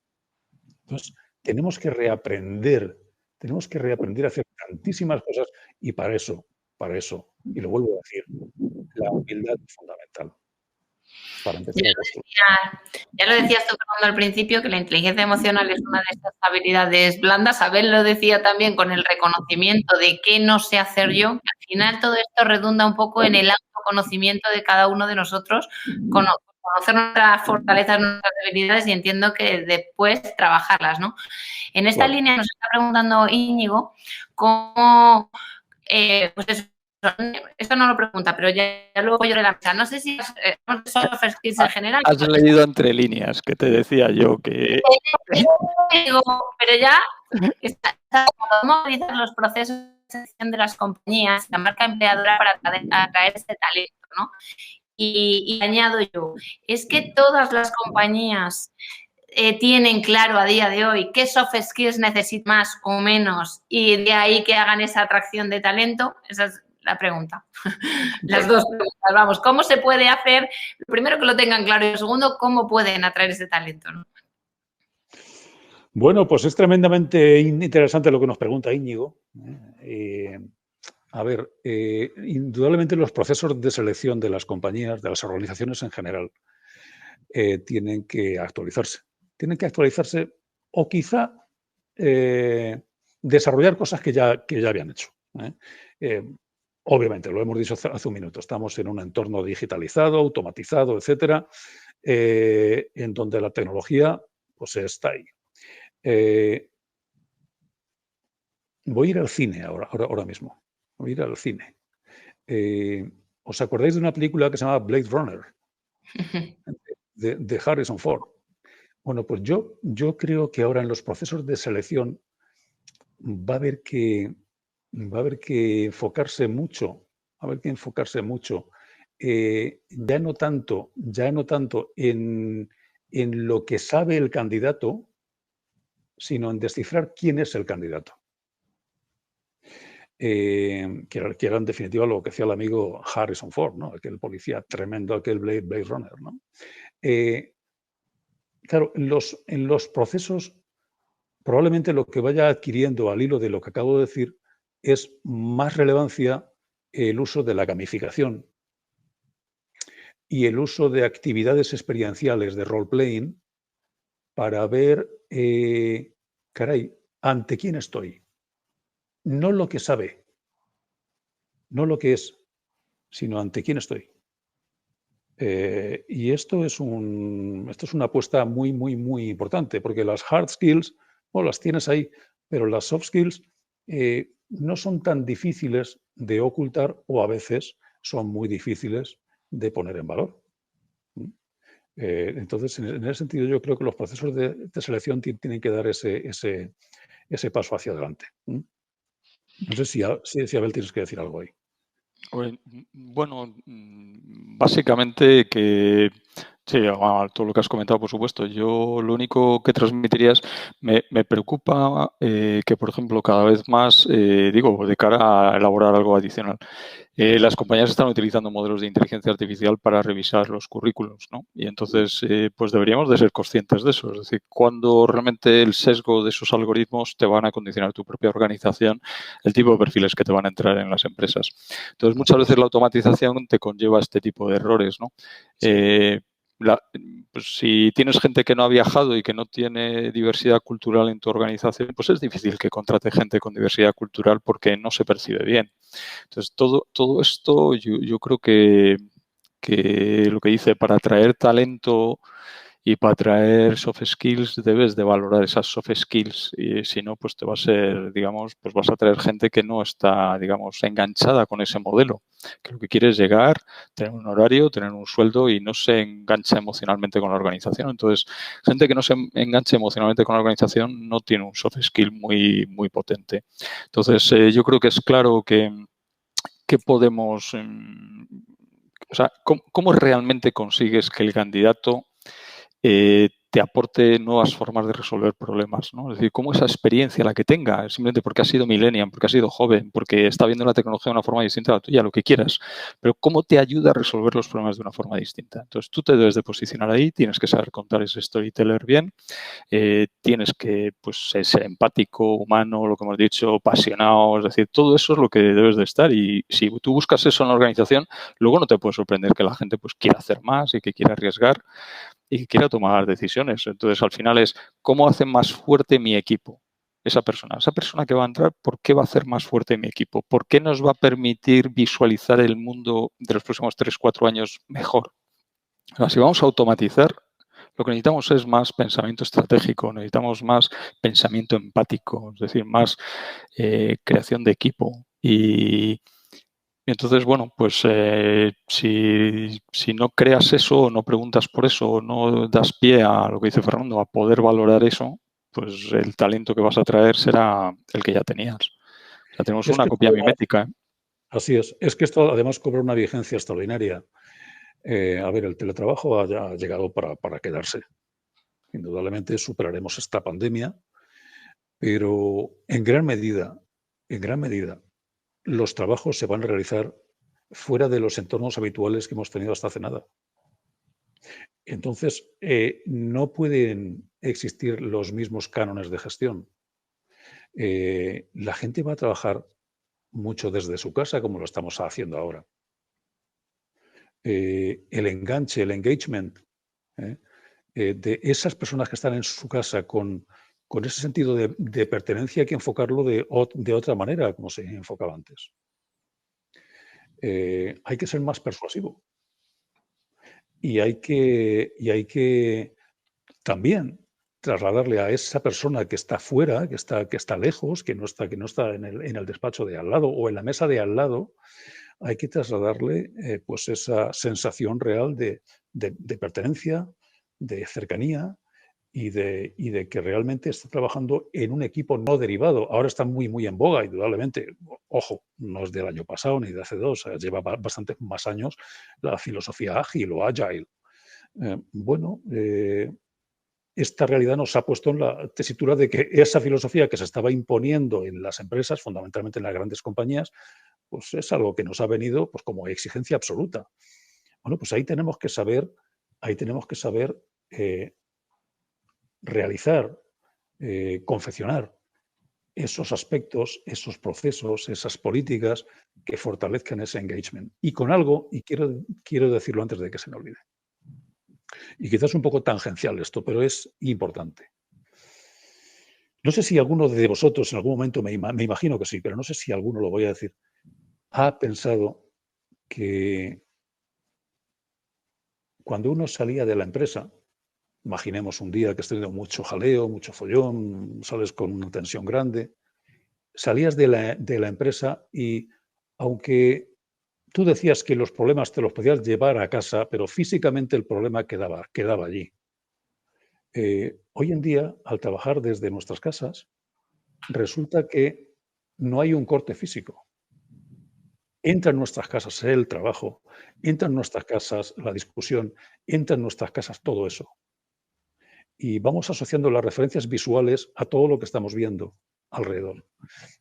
Entonces, tenemos que reaprender a hacer tantísimas cosas y para eso, y lo vuelvo a decir, la humildad es fundamental. para empezar a construir. Ya lo decías tú, Fernando, al principio, que la inteligencia emocional es una de estas habilidades blandas. Abel lo decía también con el reconocimiento de qué no sé hacer yo. Al final todo esto redunda un poco en el autoconocimiento de cada uno de nosotros, conocer nuestras fortalezas, nuestras debilidades y entiendo que después trabajarlas, ¿no? En esta línea nos está preguntando Íñigo cómo, pues eso, esto no lo pregunta, pero ya luego yo le la mesa. No sé si soft skills en general. Has leído entre líneas, que te decía yo que... Pero ya podemos analizar los procesos de las compañías, la marca empleadora para atraer este talento, ¿no? Y añado yo, es que todas las compañías tienen claro a día de hoy qué soft skills necesitan más o menos y de ahí que hagan esa atracción de talento. Esa es la pregunta. Las dos preguntas, vamos, ¿cómo se puede hacer? Primero, que lo tengan claro, y segundo, ¿cómo pueden atraer ese talento, ¿no? Bueno, pues es tremendamente interesante lo que nos pregunta Íñigo. A ver, indudablemente los procesos de selección de las compañías, de las organizaciones en general, tienen que actualizarse. Tienen que actualizarse o quizá desarrollar cosas que ya habían hecho. Obviamente, lo hemos dicho hace un minuto, estamos en un entorno digitalizado, automatizado, etcétera, en donde la tecnología pues está ahí. Voy a ir al cine ahora mismo. Voy a ir al cine. ¿Os acordáis de una película que se llama Blade Runner? De Harrison Ford. Bueno, pues yo creo que ahora en los procesos de selección va a haber que enfocarse mucho, ya no tanto en lo que sabe el candidato, sino en descifrar quién es el candidato. Que era en definitiva lo que hacía el amigo Harrison Ford, ¿no? Aquel policía tremendo, aquel Blade Runner, ¿no? Claro, en los procesos, probablemente lo que vaya adquiriendo al hilo de lo que acabo de decir es más relevancia el uso de la gamificación y el uso de actividades experienciales de role-playing para ver, caray, ¿ante quién estoy? No lo que sabe, no lo que es, sino ante quién estoy. Y esto es una apuesta muy, muy, muy importante, porque las hard skills, bueno, las tienes ahí, pero las soft skills no son tan difíciles de ocultar o a veces son muy difíciles de poner en valor. Entonces, en ese sentido, yo creo que los procesos de selección tienen que dar ese paso hacia adelante. No sé si Abel tienes que decir algo ahí. Bueno, básicamente que sí, todo lo que has comentado, por supuesto. Yo lo único que transmitiría es, me preocupa que, por ejemplo, cada vez más, de cara a elaborar algo adicional, las compañías están utilizando modelos de inteligencia artificial para revisar los currículos, ¿no? Y entonces, pues deberíamos de ser conscientes de eso. Es decir, cuando realmente el sesgo de esos algoritmos te van a condicionar tu propia organización, el tipo de perfiles que te van a entrar en las empresas. Entonces, muchas veces la automatización te conlleva este tipo de errores, ¿no? Sí. Pues si tienes gente que no ha viajado y que no tiene diversidad cultural en tu organización, pues es difícil que contrate gente con diversidad cultural porque no se percibe bien. Entonces, todo esto yo creo que lo que dice, para atraer talento y para atraer soft skills debes de valorar esas soft skills, y si no, pues te va a ser, digamos, pues vas a traer gente que no está, digamos, enganchada con ese modelo, que lo que quiere es llegar, tener un horario, tener un sueldo y no se engancha emocionalmente con la organización. Entonces, gente que no se enganche emocionalmente con la organización no tiene un soft skill muy, muy potente. Entonces, yo creo que es claro que podemos, o sea, ¿cómo realmente consigues que el candidato te aporte nuevas formas de resolver problemas, ¿no? Es decir, cómo esa experiencia, la que tenga, simplemente porque ha sido millennial, porque ha sido joven, porque está viendo la tecnología de una forma distinta a la tuya, lo que quieras, pero cómo te ayuda a resolver los problemas de una forma distinta. Entonces, tú te debes de posicionar ahí, tienes que saber contar ese storyteller bien, tienes que pues, ser empático, humano, lo que hemos dicho, apasionado, es decir, todo eso es lo que debes de estar, y si tú buscas eso en la organización, luego no te puede sorprender que la gente pues quiera hacer más y que quiera arriesgar y que quiera tomar decisiones. Entonces, al final es cómo hace más fuerte mi equipo esa persona que va a entrar, ¿por qué va a hacer más fuerte mi equipo? ¿Por qué nos va a permitir visualizar el mundo de los próximos 3-4 años mejor? O sea, si vamos a automatizar, lo que necesitamos es más pensamiento estratégico, necesitamos más pensamiento empático, es decir, más creación de equipo. Y entonces, bueno, pues si no creas eso, o no preguntas por eso, o no das pie a lo que dice Fernando, a poder valorar eso, pues el talento que vas a traer será el que ya tenías. O sea, tenemos Es una que copia mimética. así es. Es que esto además cobra una vigencia extraordinaria. A ver, el teletrabajo ha llegado para quedarse. Indudablemente superaremos esta pandemia, pero en gran medida, los trabajos se van a realizar fuera de los entornos habituales que hemos tenido hasta hace nada. Entonces, no pueden existir los mismos cánones de gestión. La gente va a trabajar mucho desde su casa, como lo estamos haciendo ahora. El enganche, el engagement de esas personas que están en su casa con ese sentido de pertenencia, hay que enfocarlo de otra manera, como se enfocaba antes. Hay que ser más persuasivo y hay que también trasladarle a esa persona que está fuera, que está lejos, que no está en el despacho de al lado o en la mesa de al lado, hay que trasladarle pues esa sensación real de pertenencia, de cercanía y de que realmente está trabajando en un equipo no derivado. Ahora está muy, muy en boga, indudablemente. Ojo, no es del año pasado ni de hace 2, lleva bastantes más años la filosofía ágil o agile. Esta realidad nos ha puesto en la tesitura de que esa filosofía que se estaba imponiendo en las empresas, fundamentalmente en las grandes compañías, pues es algo que nos ha venido pues, como exigencia absoluta. Bueno, pues ahí tenemos que saber realizar, confeccionar esos aspectos, esos procesos, esas políticas que fortalezcan ese engagement. Y con algo, y quiero decirlo antes de que se me olvide, y quizás es un poco tangencial esto, pero es importante. No sé si alguno de vosotros en algún momento, me imagino que sí, pero no sé si alguno lo voy a decir, ha pensado que cuando uno salía de la empresa, imaginemos un día que has tenido mucho jaleo, mucho follón, sales con una tensión grande, salías de la empresa y aunque tú decías que los problemas te los podías llevar a casa, pero físicamente el problema quedaba allí. Hoy en día, al trabajar desde nuestras casas, resulta que no hay un corte físico. Entra en nuestras casas el trabajo, entra en nuestras casas la discusión, entra en nuestras casas todo eso. Y vamos asociando las referencias visuales a todo lo que estamos viendo alrededor.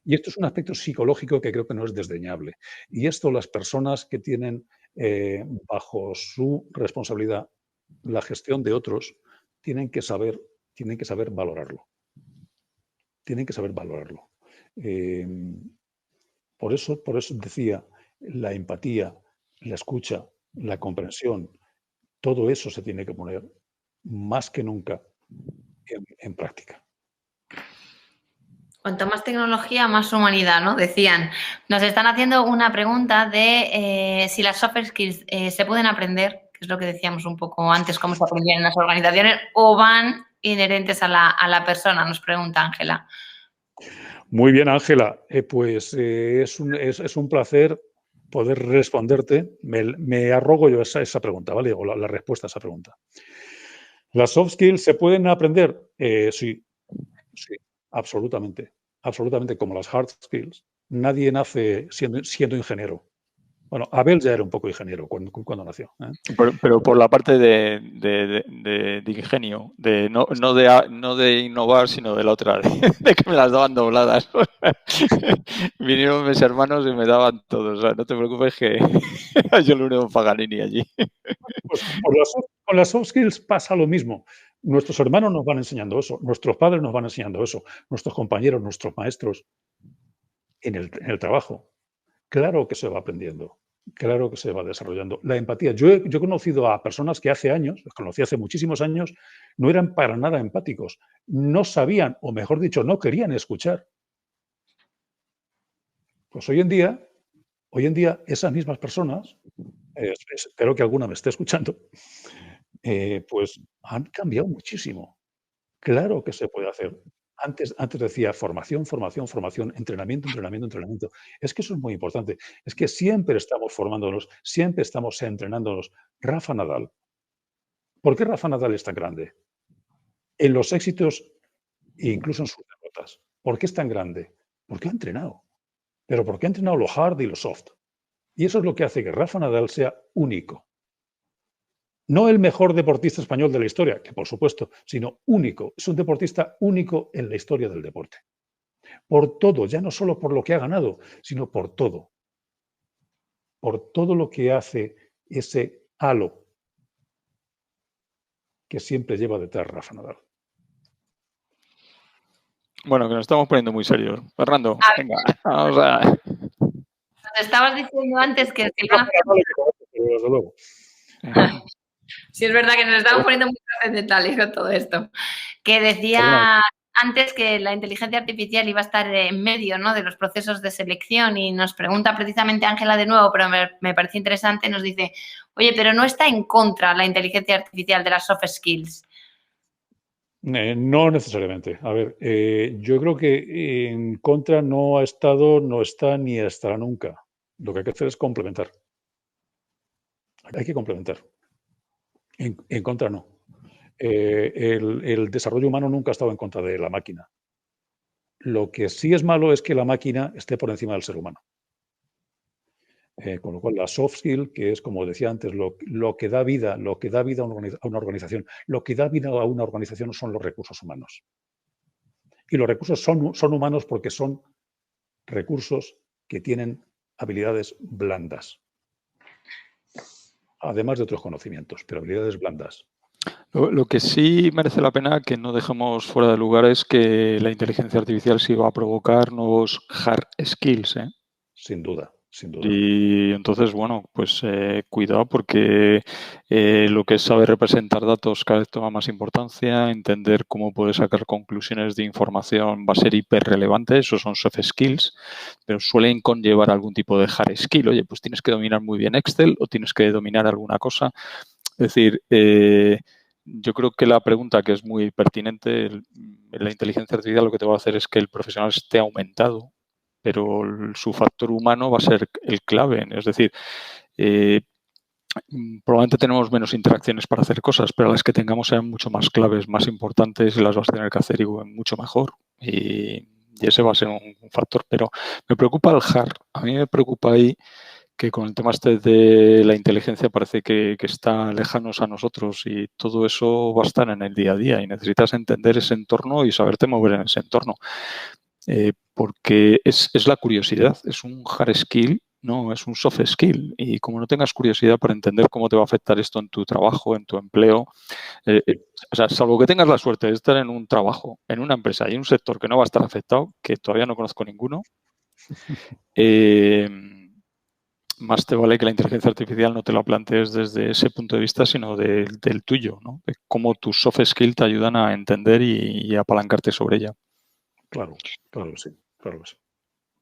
Y esto es un aspecto psicológico que creo que no es desdeñable. Y esto las personas que tienen bajo su responsabilidad la gestión de otros tienen que saber valorarlo. Tienen que saber valorarlo. Por eso decía, la empatía, la escucha, la comprensión, todo eso se tiene que poner más que nunca en práctica. Cuanto más tecnología, más humanidad, ¿no? Decían. Nos están haciendo una pregunta de si las soft skills se pueden aprender, que es lo que decíamos un poco antes, cómo se aprendían en las organizaciones, o van inherentes a la persona, nos pregunta Ángela. Muy bien, Ángela. Pues es un placer poder responderte. Me arrogo yo esa pregunta, ¿vale? O la respuesta a esa pregunta. ¿Las soft skills se pueden aprender? Sí, absolutamente. Absolutamente, como las hard skills. Nadie nace siendo ingeniero. Bueno, Abel ya era un poco ingeniero cuando nació. Pero por la parte de ingenio, no de innovar, sino de la otra, de que me las daban dobladas. Vinieron mis hermanos y me daban todo. O sea, no te preocupes que yo lo único Paganini allí. Pues con las soft skills pasa lo mismo. Nuestros hermanos nos van enseñando eso, nuestros padres nos van enseñando eso, nuestros compañeros, nuestros maestros en el trabajo. Claro que se va aprendiendo, claro que se va desarrollando. La empatía. Yo he conocido a personas que hace años, los conocí hace muchísimos años, no eran para nada empáticos, no sabían, o mejor dicho, no querían escuchar. Pues hoy en día esas mismas personas, espero que alguna me esté escuchando, pues han cambiado muchísimo. Claro que se puede hacer. Antes decía formación, entrenamiento. Es que eso es muy importante. Es que siempre estamos formándonos, siempre estamos entrenándonos. Rafa Nadal. ¿Por qué Rafa Nadal es tan grande? En los éxitos e incluso en sus derrotas. ¿Por qué es tan grande? Porque ha entrenado. Pero porque ha entrenado lo hard y lo soft. Y eso es lo que hace que Rafa Nadal sea único. No el mejor deportista español de la historia, que por supuesto, sino único. Es un deportista único en la historia del deporte. Por todo, ya no solo por lo que ha ganado, sino por todo. Por todo lo que hace ese halo que siempre lleva detrás Rafa Nadal. Bueno, que nos estamos poniendo muy serios. Fernando, venga, vamos a... Nos estabas diciendo antes que iban a hacer... Desde luego. Sí, es verdad que nos estamos poniendo muy trascendentales con todo esto. Que decía antes que la inteligencia artificial iba a estar en medio, ¿no?, de los procesos de selección, y nos pregunta precisamente Ángela de nuevo, pero me parece interesante, nos dice, oye, pero ¿no está en contra la inteligencia artificial de las soft skills? No necesariamente. A ver, yo creo que en contra no ha estado, no está ni estará nunca. Lo que hay que hacer es complementar. Hay que complementar. En contra no. El desarrollo humano nunca ha estado en contra de la máquina. Lo que sí es malo es que la máquina esté por encima del ser humano. Con lo cual, la soft skill, que es, como decía antes, lo que da vida, a una organización, lo que da vida a una organización son los recursos humanos. Y los recursos son humanos porque son recursos que tienen habilidades blandas, además de otros conocimientos, pero habilidades blandas. Lo que sí merece la pena que no dejemos fuera de lugar es que la inteligencia artificial sí va a provocar nuevos hard skills, ¿eh? Sin duda, sin duda. Y entonces, bueno, pues cuidado porque lo que es saber representar datos cada vez toma más importancia, entender cómo puedes sacar conclusiones de información va a ser hiper relevante, eso son soft skills, pero suelen conllevar algún tipo de hard skill. Oye, pues tienes que dominar muy bien Excel o tienes que dominar alguna cosa. Es decir, yo creo que la pregunta, que es muy pertinente, la inteligencia artificial lo que te va a hacer es que el profesional esté aumentado, pero su factor humano va a ser el clave. Es decir, probablemente tenemos menos interacciones para hacer cosas, pero las que tengamos sean mucho más claves, más importantes, y las vas a tener que hacer mucho mejor. Y ese va a ser un factor. Pero me preocupa el hard. A mí me preocupa ahí que con el tema este de la inteligencia parece que está lejanos a nosotros, y todo eso va a estar en el día a día y necesitas entender ese entorno y saberte mover en ese entorno. Porque es la curiosidad, es un hard skill, no es un soft skill, y como no tengas curiosidad por entender cómo te va a afectar esto en tu trabajo, en tu empleo, o sea, salvo que tengas la suerte de estar en un trabajo, en una empresa y en un sector que no va a estar afectado, que todavía no conozco ninguno, más te vale que la inteligencia artificial no te la plantees desde ese punto de vista, sino del tuyo, ¿no? De cómo tus soft skills te ayudan a entender y apalancarte sobre ella. Claro, claro que sí, claro que sí.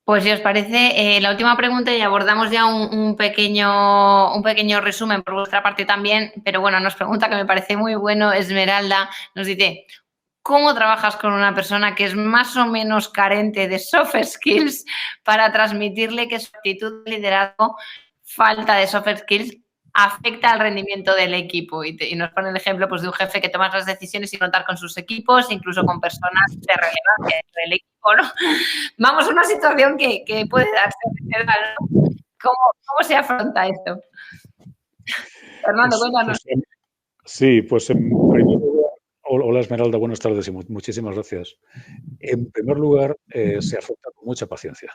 Pues si os parece, la última pregunta, y abordamos ya un pequeño resumen por vuestra parte también, pero bueno, nos pregunta, que me parece muy bueno, Esmeralda, nos dice, ¿cómo trabajas con una persona que es más o menos carente de soft skills para transmitirle que su actitud de liderazgo, falta de soft skills, afecta al rendimiento del equipo? Y nos pone el ejemplo, pues, de un jefe que toma las decisiones sin contar con sus equipos, incluso con personas de relevancia dentro del equipo, ¿no? Vamos, una situación que puede darse, ¿no? ¿Cómo se afronta esto? Fernando, cuéntanos. Sí, pues en primer lugar, hola Esmeralda, buenas tardes y muchísimas gracias. En primer lugar, se afronta con mucha paciencia.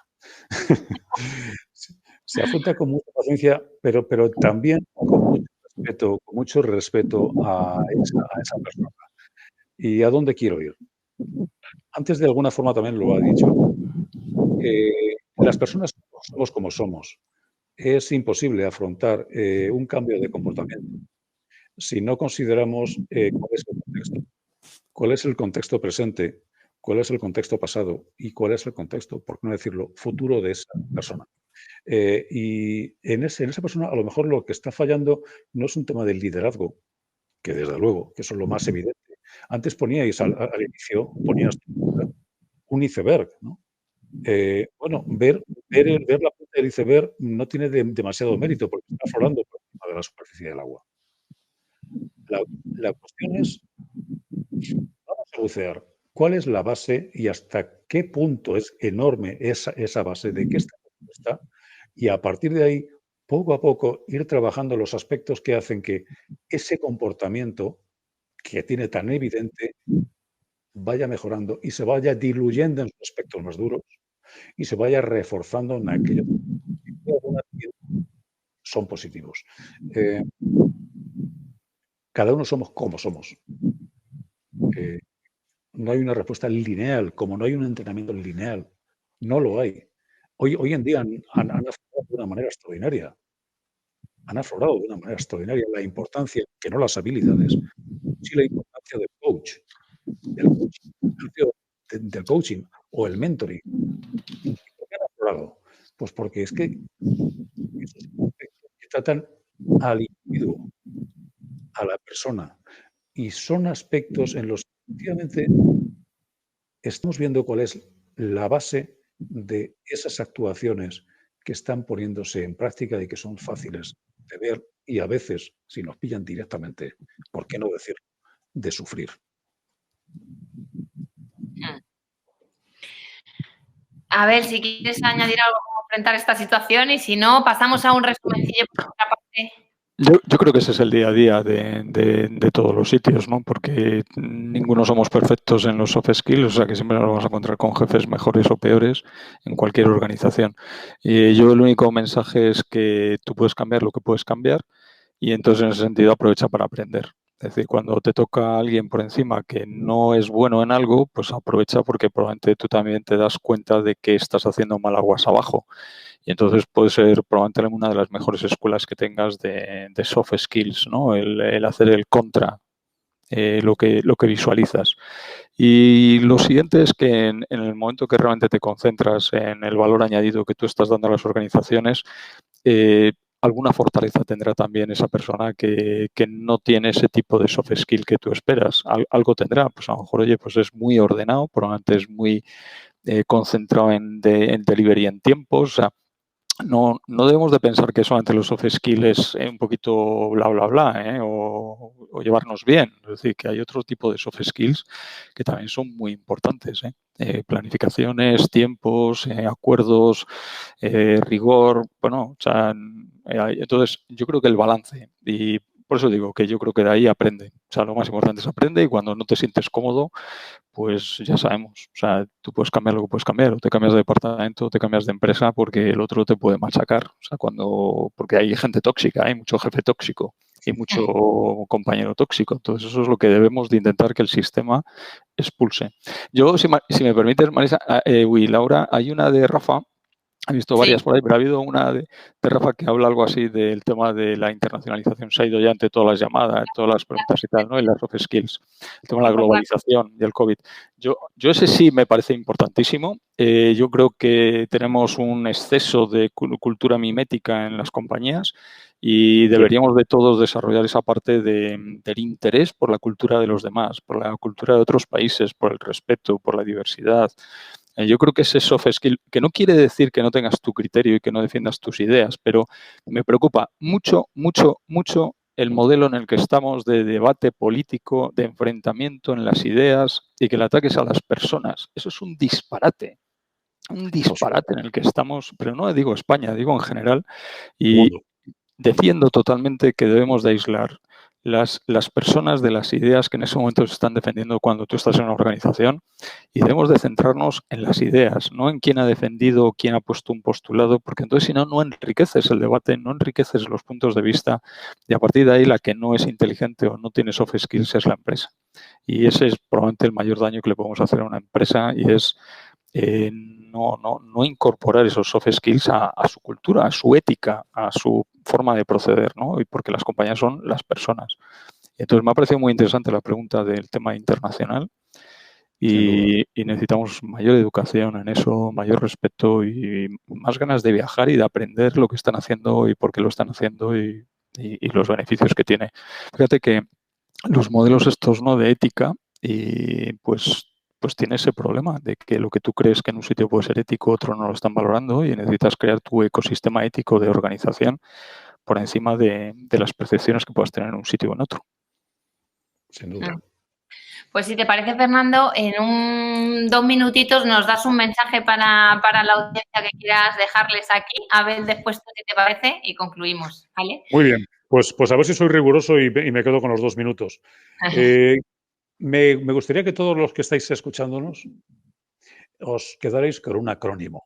Se afronta con mucha paciencia, pero también con mucho respeto a esa persona. ¿Y a dónde quiero ir? Antes de alguna forma también lo ha dicho. Las personas somos como somos. Es imposible afrontar un cambio de comportamiento si no consideramos cuál es el contexto. ¿Cuál es el contexto presente? ¿Cuál es el contexto pasado? ¿Y cuál es el contexto, por qué no decirlo, futuro de esa persona? Y en esa persona a lo mejor lo que está fallando no es un tema del liderazgo, que desde luego, que eso es lo más evidente. Antes poníais al inicio, ponías un iceberg, ¿no? Bueno, ver la punta del iceberg no tiene demasiado mérito porque está florando por encima de la superficie del agua. La cuestión es, vamos a bucear, ¿cuál es la base y hasta qué punto es enorme esa base de qué está compuesta? Y a partir de ahí, poco a poco, ir trabajando los aspectos que hacen que ese comportamiento que tiene tan evidente vaya mejorando y se vaya diluyendo en sus aspectos más duros y se vaya reforzando en aquellos que son positivos. Cada uno somos como somos. No hay una respuesta lineal, como no hay un entrenamiento lineal. No lo hay. Hoy en día han aflorado de una manera extraordinaria. Han aflorado de una manera extraordinaria la importancia, que no las habilidades, sí la importancia del coach, del coaching o el mentoring. ¿Por qué han aflorado? Pues porque es que esos aspectos que tratan al individuo, a la persona, y son aspectos en los que efectivamente estamos viendo cuál es la base de esas actuaciones que están poniéndose en práctica y que son fáciles de ver y a veces, si nos pillan directamente, ¿por qué no decirlo?, de sufrir. A ver, si quieres añadir algo para enfrentar esta situación y si no, pasamos a un resumencillo por otra parte. Yo creo que ese es el día a día de todos los sitios, ¿no? Porque ninguno somos perfectos en los soft skills, o sea que siempre nos vamos a encontrar con jefes mejores o peores en cualquier organización. Y yo el único mensaje es que tú puedes cambiar lo que puedes cambiar y entonces en ese sentido aprovecha para aprender. Es decir, cuando te toca a alguien por encima que no es bueno en algo, pues aprovecha porque probablemente tú también te das cuenta de que estás haciendo mal aguas abajo. Y entonces puede ser probablemente una de las mejores escuelas que tengas de soft skills, ¿no? El hacer el contra, lo que visualizas. Y lo siguiente es que en el momento que realmente te concentras en el valor añadido que tú estás dando a las organizaciones, alguna fortaleza tendrá también esa persona que no tiene ese tipo de soft skill que tú esperas. Algo tendrá, pues a lo mejor, oye, pues es muy ordenado, probablemente es muy concentrado en delivery en tiempos, o sea, no debemos de pensar que solamente los soft skills es un poquito bla, bla, bla, o llevarnos bien. Es decir, que hay otro tipo de soft skills que también son muy importantes. Planificaciones, tiempos, acuerdos, rigor. Bueno, o sea, entonces yo creo que el balance, y por eso digo que yo creo que de ahí aprende. O sea, lo más importante es aprende y cuando no te sientes cómodo, pues ya sabemos, o sea, tú puedes cambiar lo que puedes cambiar, o te cambias de departamento, o te cambias de empresa porque el otro te puede machacar, o sea, porque hay gente tóxica, hay mucho jefe tóxico y mucho compañero tóxico, entonces eso es lo que debemos de intentar que el sistema expulse. Yo, si me permites, Marisa, Laura, hay una de Rafa. He visto varias por ahí, pero ha habido una de Rafa que habla algo así del tema de la internacionalización. Se ha ido ya ante todas las llamadas, todas las preguntas y tal, ¿no? Y las soft skills. El tema de la globalización y el COVID. Yo ese sí me parece importantísimo. Yo creo que tenemos un exceso de cultura mimética en las compañías y deberíamos de todos desarrollar esa parte del interés por la cultura de los demás, por la cultura de otros países, por el respeto, por la diversidad. Yo creo que ese soft skill, que no quiere decir que no tengas tu criterio y que no defiendas tus ideas, pero me preocupa mucho, mucho, mucho el modelo en el que estamos de debate político, de enfrentamiento en las ideas y que el ataque es a las personas. Eso es un disparate. un disparate en el que estamos, pero no digo España, digo en general, y Mundo. defiendo totalmente que debemos de aislar las personas de las ideas que en ese momento se están defendiendo cuando tú estás en una organización, y debemos de centrarnos en las ideas, no en quién ha defendido o quién ha puesto un postulado, porque entonces si no, no enriqueces el debate, no enriqueces los puntos de vista, y a partir de ahí la que no es inteligente o no tiene soft skills es la empresa. Y ese es probablemente el mayor daño que le podemos hacer a una empresa, y es no incorporar esos soft skills a su cultura, a su ética, a su forma de proceder, ¿no? Y porque las compañías son las personas. Entonces me ha parecido muy interesante la pregunta del tema internacional y necesitamos mayor educación en eso, mayor respeto y más ganas de viajar y de aprender lo que están haciendo y por qué lo están haciendo y los beneficios que tiene. Fíjate que los modelos estos, ¿no?, de ética, y pues tiene ese problema de que lo que tú crees que en un sitio puede ser ético, otro no lo están valorando, y necesitas crear tu ecosistema ético de organización por encima de las percepciones que puedas tener en un sitio o en otro. Sin duda. Pues si te parece, Fernando, en 2 minutitos nos das un mensaje para la audiencia que quieras dejarles aquí. A ver después tú qué te parece y concluimos, ¿vale? Muy bien. Pues a ver si soy riguroso y me quedo con los 2 minutos. Me gustaría que todos los que estáis escuchándonos os quedaréis con un acrónimo.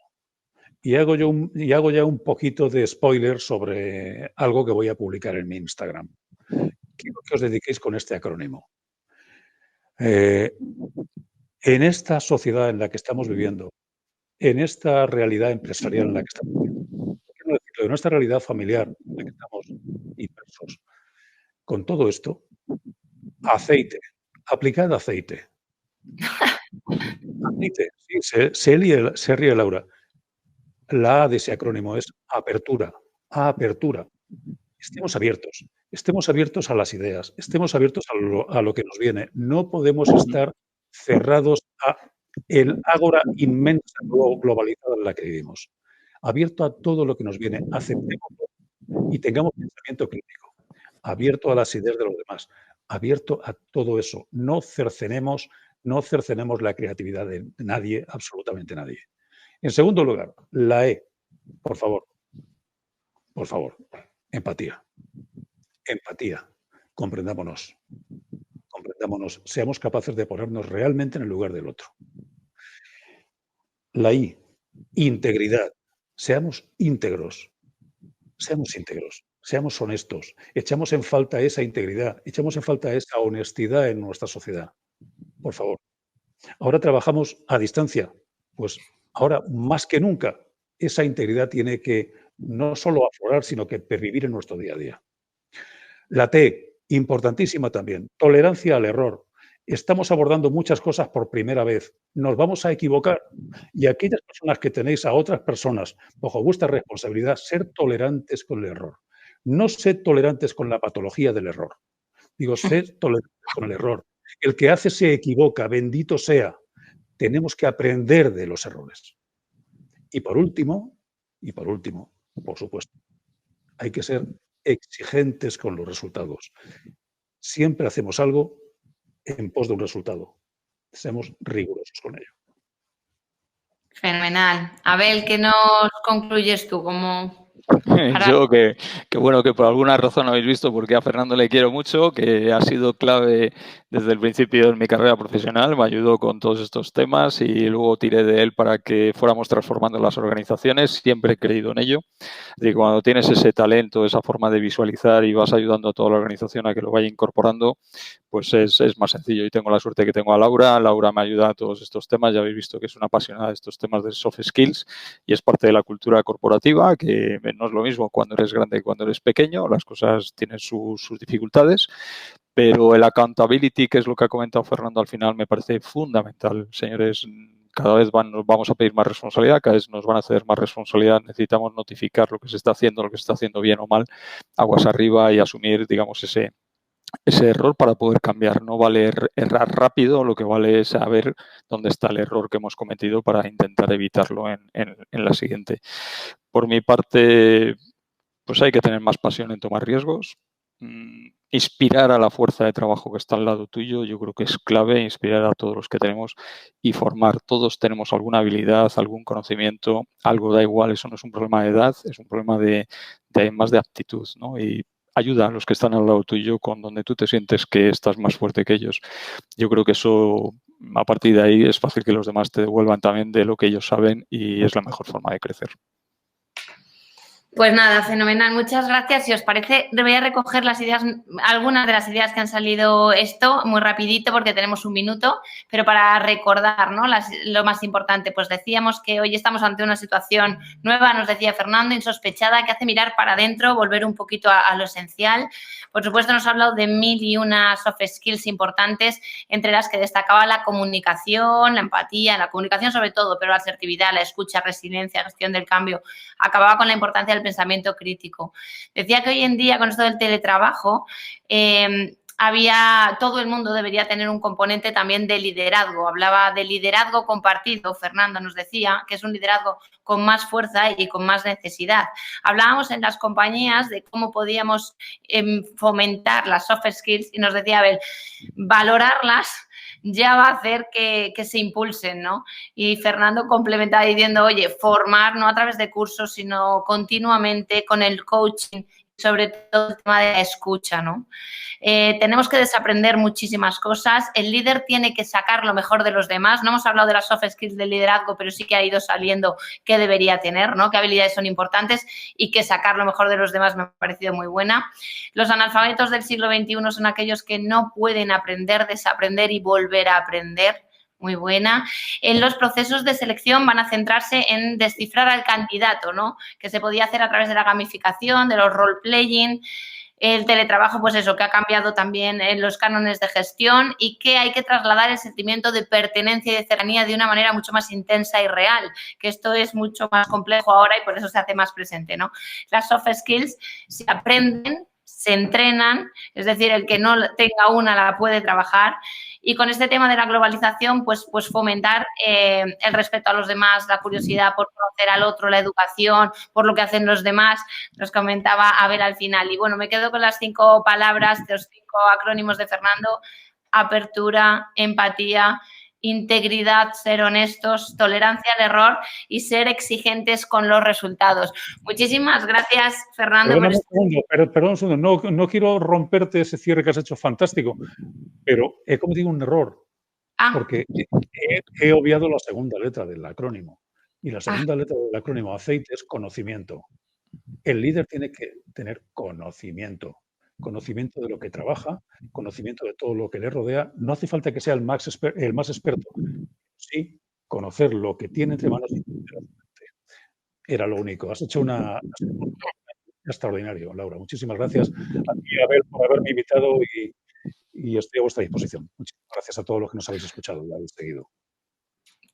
Y hago ya un poquito de spoiler sobre algo que voy a publicar en mi Instagram. Quiero que os dediquéis con este acrónimo. En esta sociedad en la que estamos viviendo, en esta realidad empresarial en la que estamos viviendo, en nuestra realidad familiar en la que estamos inmersos, con todo esto, aceite, aplicad aceite. Aceite, sí, se ríe Laura. La A de ese acrónimo es apertura, apertura. Estemos abiertos a las ideas, estemos abiertos a lo que nos viene. No podemos estar cerrados a el ágora inmensa globalizada en la que vivimos. Abierto a todo lo que nos viene, aceptémoslo y tengamos pensamiento crítico. Abierto a las ideas de los demás, abierto a todo eso. No cercenemos la creatividad de nadie, absolutamente nadie. En segundo lugar, la E, por favor, empatía. Empatía. Comprendámonos, seamos capaces de ponernos realmente en el lugar del otro. La I, integridad. Seamos íntegros, seamos honestos. Echamos en falta esa integridad, echamos en falta esa honestidad en nuestra sociedad. Por favor. Ahora trabajamos a distancia. Pues ahora, más que nunca, esa integridad tiene que no solo aflorar, sino que pervivir en nuestro día a día. La T, importantísima también, tolerancia al error. Estamos abordando muchas cosas por primera vez. Nos vamos a equivocar. Y aquellas personas que tenéis a otras personas bajo vuestra responsabilidad, ser tolerantes con el error. No sed tolerantes con la patología del error. Digo, sed tolerantes con el error. El que hace se equivoca, bendito sea. Tenemos que aprender de los errores. Y por último, por supuesto, hay que ser exigentes con los resultados. Siempre hacemos algo en pos de un resultado. Seamos rigurosos con ello. Fenomenal. Abel, ¿qué nos concluyes tú? Yo que bueno que por alguna razón habéis visto, porque a Fernando le quiero mucho, que ha sido clave desde el principio de mi carrera profesional, me ayudó con todos estos temas y luego tiré de él para que fuéramos transformando las organizaciones. Siempre he creído en ello. De cuando tienes ese talento, esa forma de visualizar y vas ayudando a toda la organización a que lo vaya incorporando, pues es más sencillo. Y tengo la suerte que tengo a Laura. Laura me ayuda a todos estos temas. Ya habéis visto que es una apasionada de estos temas de soft skills y es parte de la cultura corporativa, que no es lo mismo cuando eres grande que cuando eres pequeño. Las cosas tienen sus dificultades, pero el accountability, que es lo que ha comentado Fernando al final, me parece fundamental. Señores, cada vez nos vamos a pedir más responsabilidad, cada vez nos van a ceder más responsabilidad. Necesitamos notificar lo que se está haciendo bien o mal, aguas arriba, y asumir, digamos, ese error para poder cambiar. No vale errar rápido, lo que vale es saber dónde está el error que hemos cometido para intentar evitarlo en la siguiente. Por mi parte, pues hay que tener más pasión en tomar riesgos. inspirar a la fuerza de trabajo que está al lado tuyo. Yo creo que es clave inspirar a todos los que tenemos y formar. Todos tenemos alguna habilidad, algún conocimiento, algo, da igual, eso no es un problema de edad, es un problema de más de aptitud, ¿no? Y ayuda a los que están al lado tuyo con donde tú te sientes que estás más fuerte que ellos. Yo creo que eso, a partir de ahí, es fácil que los demás te devuelvan también de lo que ellos saben y es la mejor forma de crecer. Pues nada, fenomenal. Muchas gracias. Si os parece, voy a recoger las ideas, algunas de las ideas que han salido esto muy rapidito porque tenemos un minuto, pero para recordar, ¿no? Lo más importante, pues decíamos que hoy estamos ante una situación nueva, nos decía Fernando, insospechada, que hace mirar para adentro, volver un poquito a lo esencial. Por supuesto, nos ha hablado de 1001 soft skills importantes, entre las que destacaba la comunicación, la empatía, la comunicación sobre todo, pero la asertividad, la escucha, resiliencia, gestión del cambio. Acababa con la importancia del pensamiento crítico. Decía que hoy en día, con esto del teletrabajo, todo el mundo debería tener un componente también de liderazgo. Hablaba de liderazgo compartido, Fernando nos decía, que es un liderazgo con más fuerza y con más necesidad. Hablábamos en las compañías de cómo podíamos fomentar las soft skills y nos decía Abel, valorarlas ya va a hacer que se impulsen, ¿no? Y Fernando complementaba diciendo, oye, formar no a través de cursos, sino continuamente con el coaching, sobre todo el tema de la escucha, ¿no? Tenemos que desaprender muchísimas cosas. El líder tiene que sacar lo mejor de los demás. No hemos hablado de las soft skills del liderazgo, pero sí que ha ido saliendo qué debería tener, ¿no? Qué habilidades son importantes y que sacar lo mejor de los demás me ha parecido muy buena. Los analfabetos del siglo XXI son aquellos que no pueden aprender, desaprender y volver a aprender. Muy buena. En los procesos de selección van a centrarse en descifrar al candidato, ¿no? Que se podía hacer a través de la gamificación, de los role-playing, el teletrabajo, pues eso, que ha cambiado también en los cánones de gestión y que hay que trasladar el sentimiento de pertenencia y de cercanía de una manera mucho más intensa y real, que esto es mucho más complejo ahora y por eso se hace más presente, ¿no? Las soft skills se aprenden, se entrenan, es decir, el que no tenga una la puede trabajar. Y con este tema de la globalización, pues fomentar el respeto a los demás, la curiosidad por conocer al otro, la educación, por lo que hacen los demás, nos comentaba Abel al final. Y bueno, me quedo con las 5 palabras, los 5 acrónimos de Fernando: apertura, empatía, integridad, ser honestos, tolerancia al error y ser exigentes con los resultados. Muchísimas gracias, Fernando. Perdón un segundo, no quiero romperte ese cierre que has hecho fantástico, pero he cometido un error porque he obviado la segunda letra del acrónimo y la segunda letra del acrónimo aceite es conocimiento. El líder tiene que tener conocimiento de lo que trabaja, conocimiento de todo lo que le rodea. No hace falta que sea el más experto, sí conocer lo que tiene entre manos. Era lo único. Has hecho una extraordinario, Laura. Muchísimas gracias a ti, Abel, por haberme invitado y estoy a vuestra disposición. Muchísimas gracias a todos los que nos habéis escuchado y habéis seguido.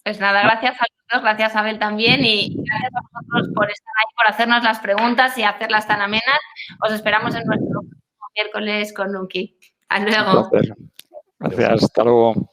Pues nada, gracias a todos, gracias a Abel también y gracias a vosotros por estar ahí, por hacernos las preguntas y hacerlas tan amenas. Os esperamos en nuestro miércoles con Nunki. Hasta luego. Gracias, hasta luego.